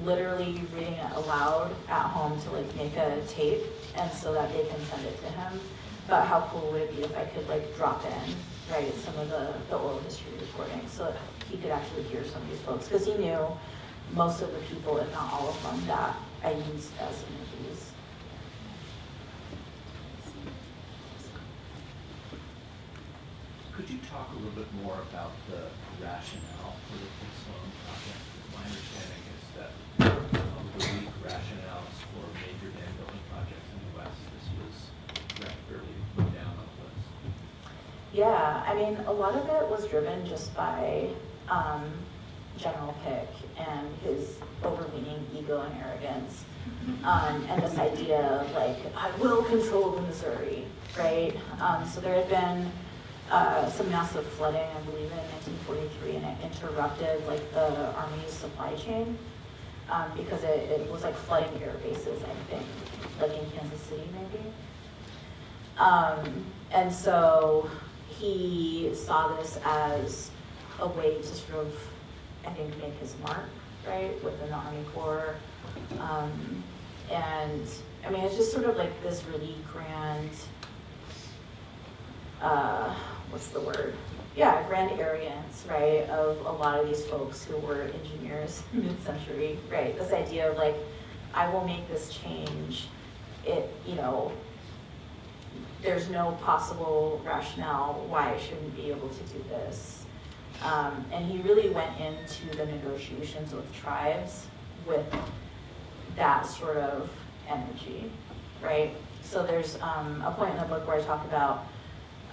literally reading it aloud at home to like make a tape, and so that they can send it to him. But how cool would it be if I could like drop in, right, some of the oral history recording, so that he could actually hear some of these folks, because he knew most of the people, if not all of them, that I used as interviews. Could you talk a little bit more about the rationale for the Keystone project? My understanding is that of the weak rationales for major dam building projects in the West, this was fairly put down on the list. Yeah, I mean, a lot of it was driven just by General Pick and his overweening ego and arrogance, and this idea of like, I will control the Missouri, right? So there had been some massive flooding, I believe, in 1943, and it interrupted like the Army's supply chain, because it was like flooding air bases, I think, like in Kansas City maybe. And so he saw this as a way to sort of, I think, make his mark, right, within the Army Corps. And I mean, it's just sort of like this really grand, what's the word? Yeah, grand arrogance, right, of a lot of these folks who were engineers mid-century, right? This idea of like, I will make this change. It, you know, there's no possible rationale why I shouldn't be able to do this. And he really went into the negotiations with tribes with that sort of energy, right? So there's a point in the book where I talk about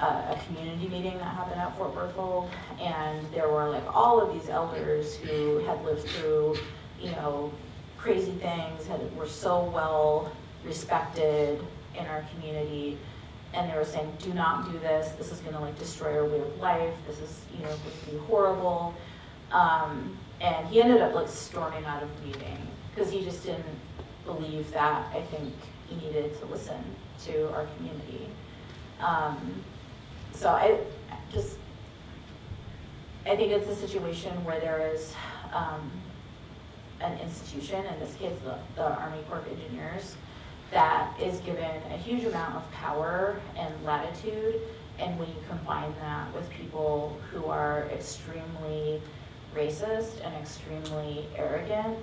a community meeting that happened at Fort Berthold, and there were like all of these elders who had lived through, you know, crazy things, were so well respected in our community, and they were saying, do not do this, this is gonna like destroy our way of life, this is, you know, going to be horrible. And he ended up like storming out of the meeting, because he just didn't believe that. I think he needed to listen to our community. So I think it's a situation where there is an institution, in this case the Army Corps of Engineers, that is given a huge amount of power and latitude, and when you combine that with people who are extremely racist and extremely arrogant,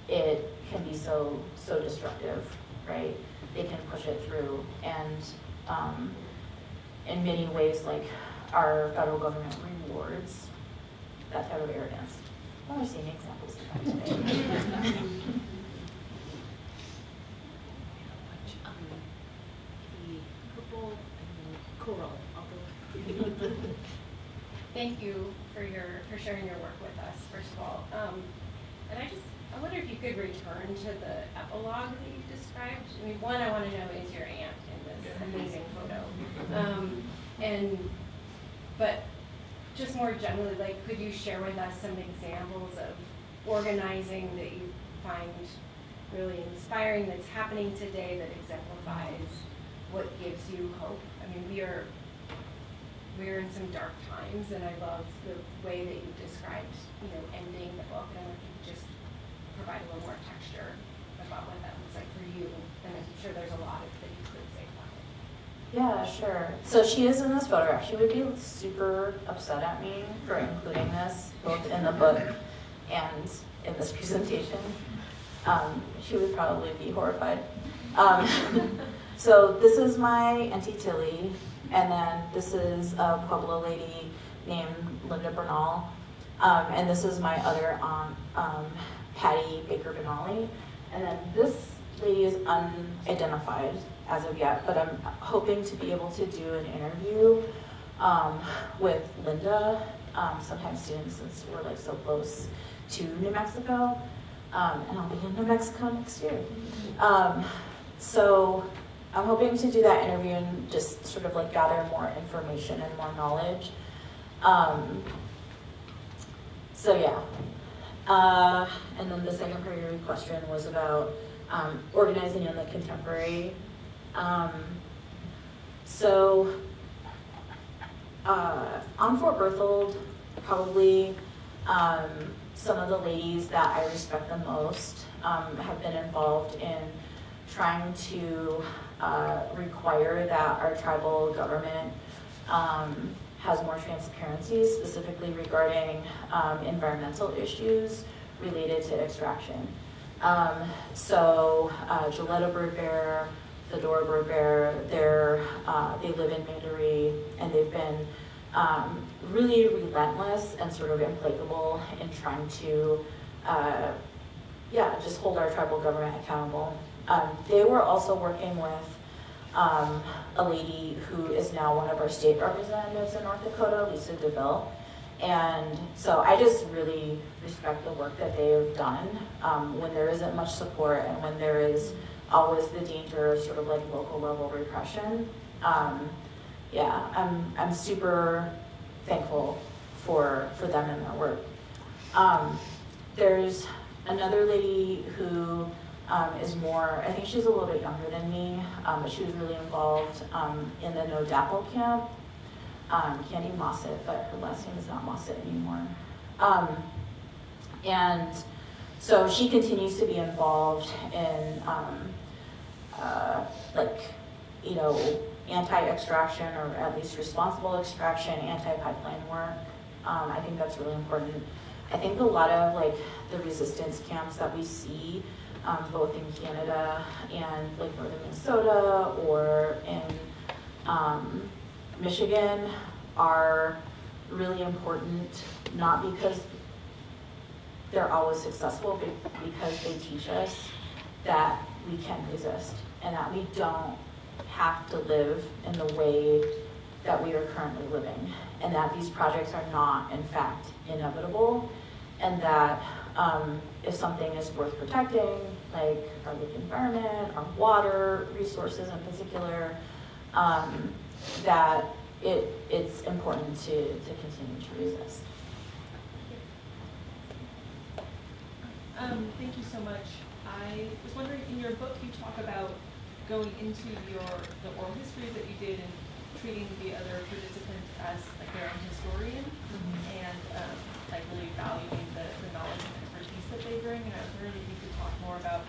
it can be so destructive, right? They can push it through, and in many ways, like, our federal government rewards that type of arrogance. Well, we're seeing examples of that today. The purple and the coral, although thank you for sharing your work with us, first of all. And I wonder if you could return to the epilogue that you described. I mean, one I want to know is your aunt in this amazing photo. But just more generally, like, could you share with us some examples of organizing that you find really inspiring that's happening today that exemplifies what gives you hope? I mean, we're in some dark times, and I love the way that you described, ending the book, and if you could just provide a little more texture about what that looks like for you, and I'm sure there's a lot that you could say about it. Yeah, sure. So she is in this photograph. She would be super upset at me for including this, both in the book and in this presentation. She would probably be horrified. So this is my Auntie Tilly, and then this is a Pueblo lady named Linda Bernal, and this is my other aunt, Patty Baker Benally, and then this lady is unidentified as of yet, but I'm hoping to be able to do an interview with Linda sometime soon, since we're like so close to New Mexico, and I'll be in New Mexico next year. So I'm hoping to do that interview and just sort of like gather more information and more knowledge. So yeah. And then the second part of your question was about organizing in the contemporary. On Fort Berthold, probably some of the ladies that I respect the most have been involved in trying to require that our tribal government has more transparency, specifically regarding environmental issues related to extraction. Joletta Bird-Bear, Fedora Bird-Bear, they live in Mandaree, and they've been really relentless and sort of implacable in trying to just hold our tribal government accountable. They were also working with a lady who is now one of our state representatives in North Dakota, Lisa DeVille. And so I just really respect the work that they have done when there isn't much support and when there is always the danger of sort of like local level repression. I'm super thankful for them and their work. There's another lady who is more, I think she's a little bit younger than me, but she was really involved in the No Dapple camp. Candy Mossett, but her last name is not Mossett anymore. And so she continues to be involved in anti-extraction, or at least responsible extraction, anti-pipeline work. I think that's really important. I think a lot of like the resistance camps that we see both in Canada and like northern Minnesota or in Michigan are really important, not because they're always successful, but because they teach us that we can resist and that we don't have to live in the way that we are currently living, and that these projects are not, in fact, inevitable, and that if something is worth protecting, like our lake environment, our water resources in particular, that it's important to continue to resist. Thank you so much. I was wondering, in your book you talk about going into the oral histories that you did and treating the other participants as like their own historian, and like really valuing the knowledge and expertise that they bring. And I was wondering if you could talk more about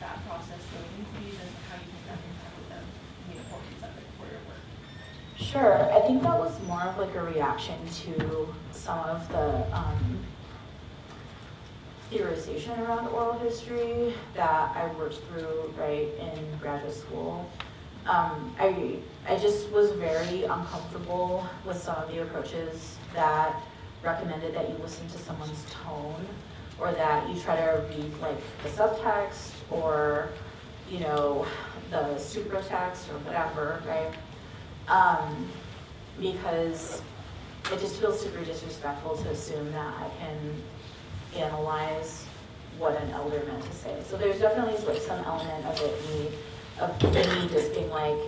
that process going into these and how you think that impacted them and the importance of it for your work. Sure. I think that was more of like a reaction to some of the theorization around oral history that I worked through right in graduate school. I just was very uncomfortable with some of the approaches that recommended that you listen to someone's tone, or that you try to read like the subtext or, you know, the supratext or whatever, right? Because it just feels super disrespectful to assume that I can analyze what an elder meant to say. So there's definitely like some element of me just being like,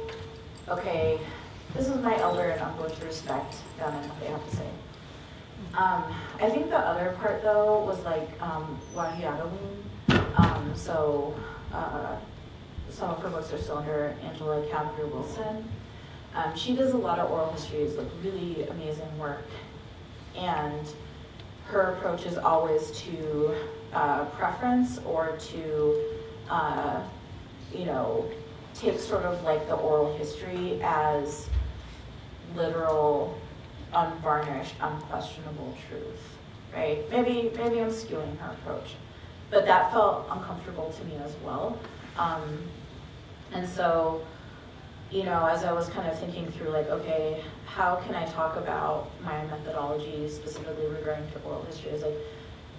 okay, this is my elder and I'm going to respect them and what they have to say. I think the other part though was like Wahiatawin. Some of her books are still under Angela Cavalier Wilson. She does a lot of oral histories, like really amazing work. And her approach is always to preference or to, take sort of like the oral history as literal, unvarnished, unquestionable truth, right? Maybe I'm skewing her approach, but that felt uncomfortable to me as well. And so, as I was kind of thinking through like, okay, how can I talk about my methodology specifically regarding to oral history? It's like,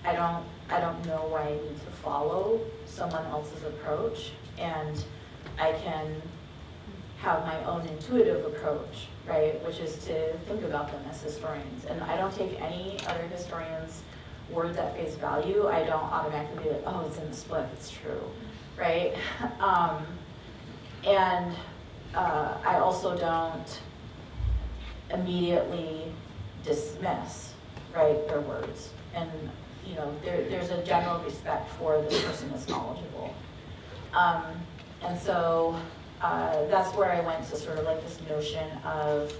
I don't know why I need to follow someone else's approach, and I can have my own intuitive approach, right? Which is to think about them as historians. And I don't take any other historian's words at face value. I don't automatically be like, oh, it's in this book, it's true, right? I also don't immediately dismiss, right, their words. And there's a general respect for this person as knowledgeable. And so that's where I went to sort of like this notion of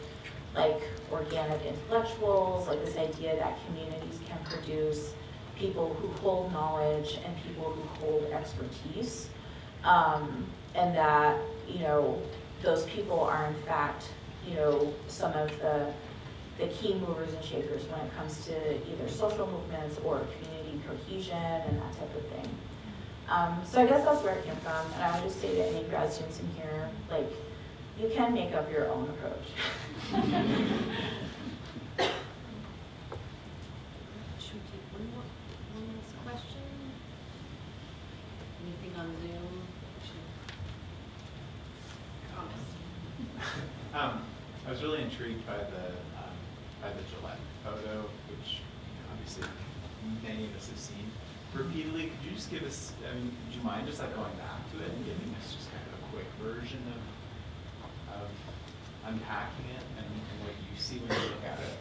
like organic intellectuals, like this idea that communities can produce people who hold knowledge and people who hold expertise. And that, those people are in fact, some of the key movers and shakers when it comes to either social movements or community cohesion and that type of thing. So I guess that's where it came from, and I would just say to any grad students in here, like, you can make up your own approach. Should we take one last question? Anything on Zoom? Thomas. I was really intrigued by the Gillette photo, which obviously many of us have seen repeatedly. Could you just give us, would you mind just like going back to it and giving us just kind of a quick version of unpacking it and what you see when you look at it?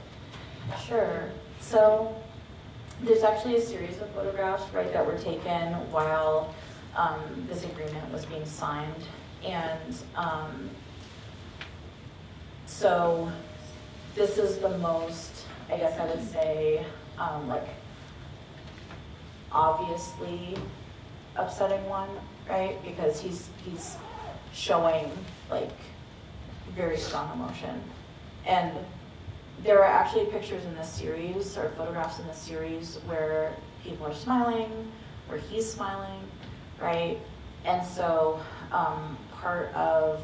Sure. So there's actually a series of photographs, right, that were taken while this agreement was being signed. And so this is the most, I guess I would say, like obviously upsetting one, right? Because he's showing like very strong emotion. And there are actually pictures in this series or photographs in this series where people are smiling, where he's smiling, right? And so part of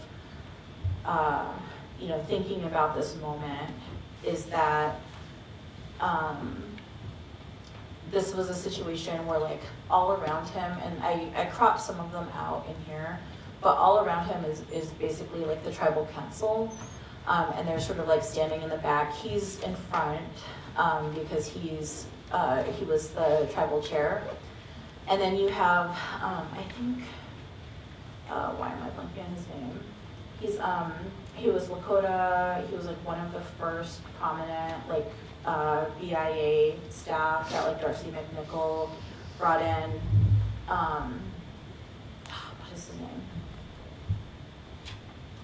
thinking about this moment is that this was a situation where like all around him, and I cropped some of them out in here, but all around him is basically like the tribal council, and they're sort of like standing in the back. He's in front because he was the tribal chair, and then you have I think why am I blanking on his name? He was Lakota. He was like one of the first prominent like BIA staff that like Darcy McNichol brought in. What is his name?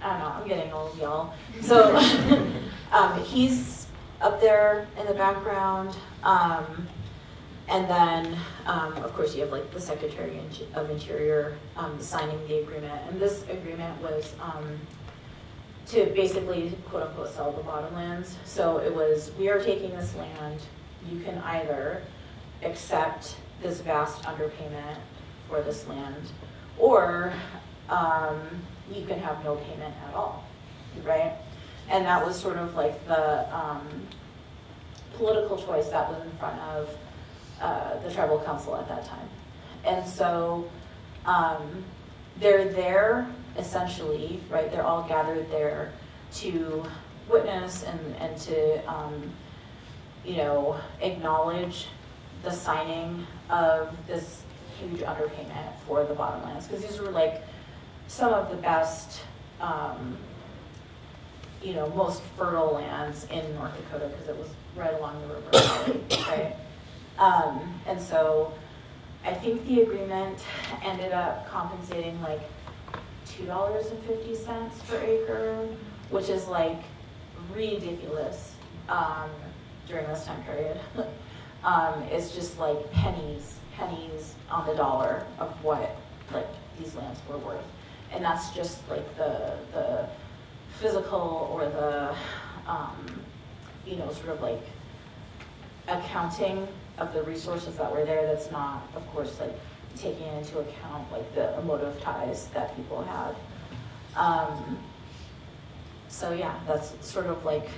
I don't know. I'm getting old, y'all. So he's up there in the background, and then of course you have like the Secretary of Interior signing the agreement, and this agreement was to basically quote unquote sell the bottomlands. So it was, we are taking this land, you can either accept this vast underpayment for this land, or you can have no payment at all, right? And that was sort of like the political choice that was in front of the tribal council at that time. And so they're there essentially, right? They're all gathered there to witness and to acknowledge the signing of this huge underpayment for the bottomlands, because these were like some of the best, most fertile lands in North Dakota, because it was right along the river valley, right? And so I think the agreement ended up compensating like $2.50 per acre, which is like ridiculous during this time period. It's just like pennies on the dollar of what like these lands were worth. And that's just like the physical or the, sort of like accounting of the resources that were there. That's not, of course, like taking into account like the emotive ties that people had. So yeah, that's sort of like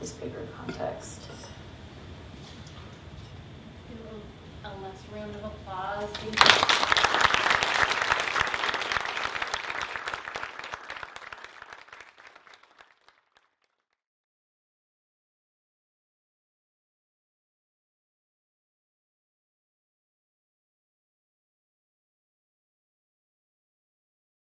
this bigger context. A last round of applause. Thank you.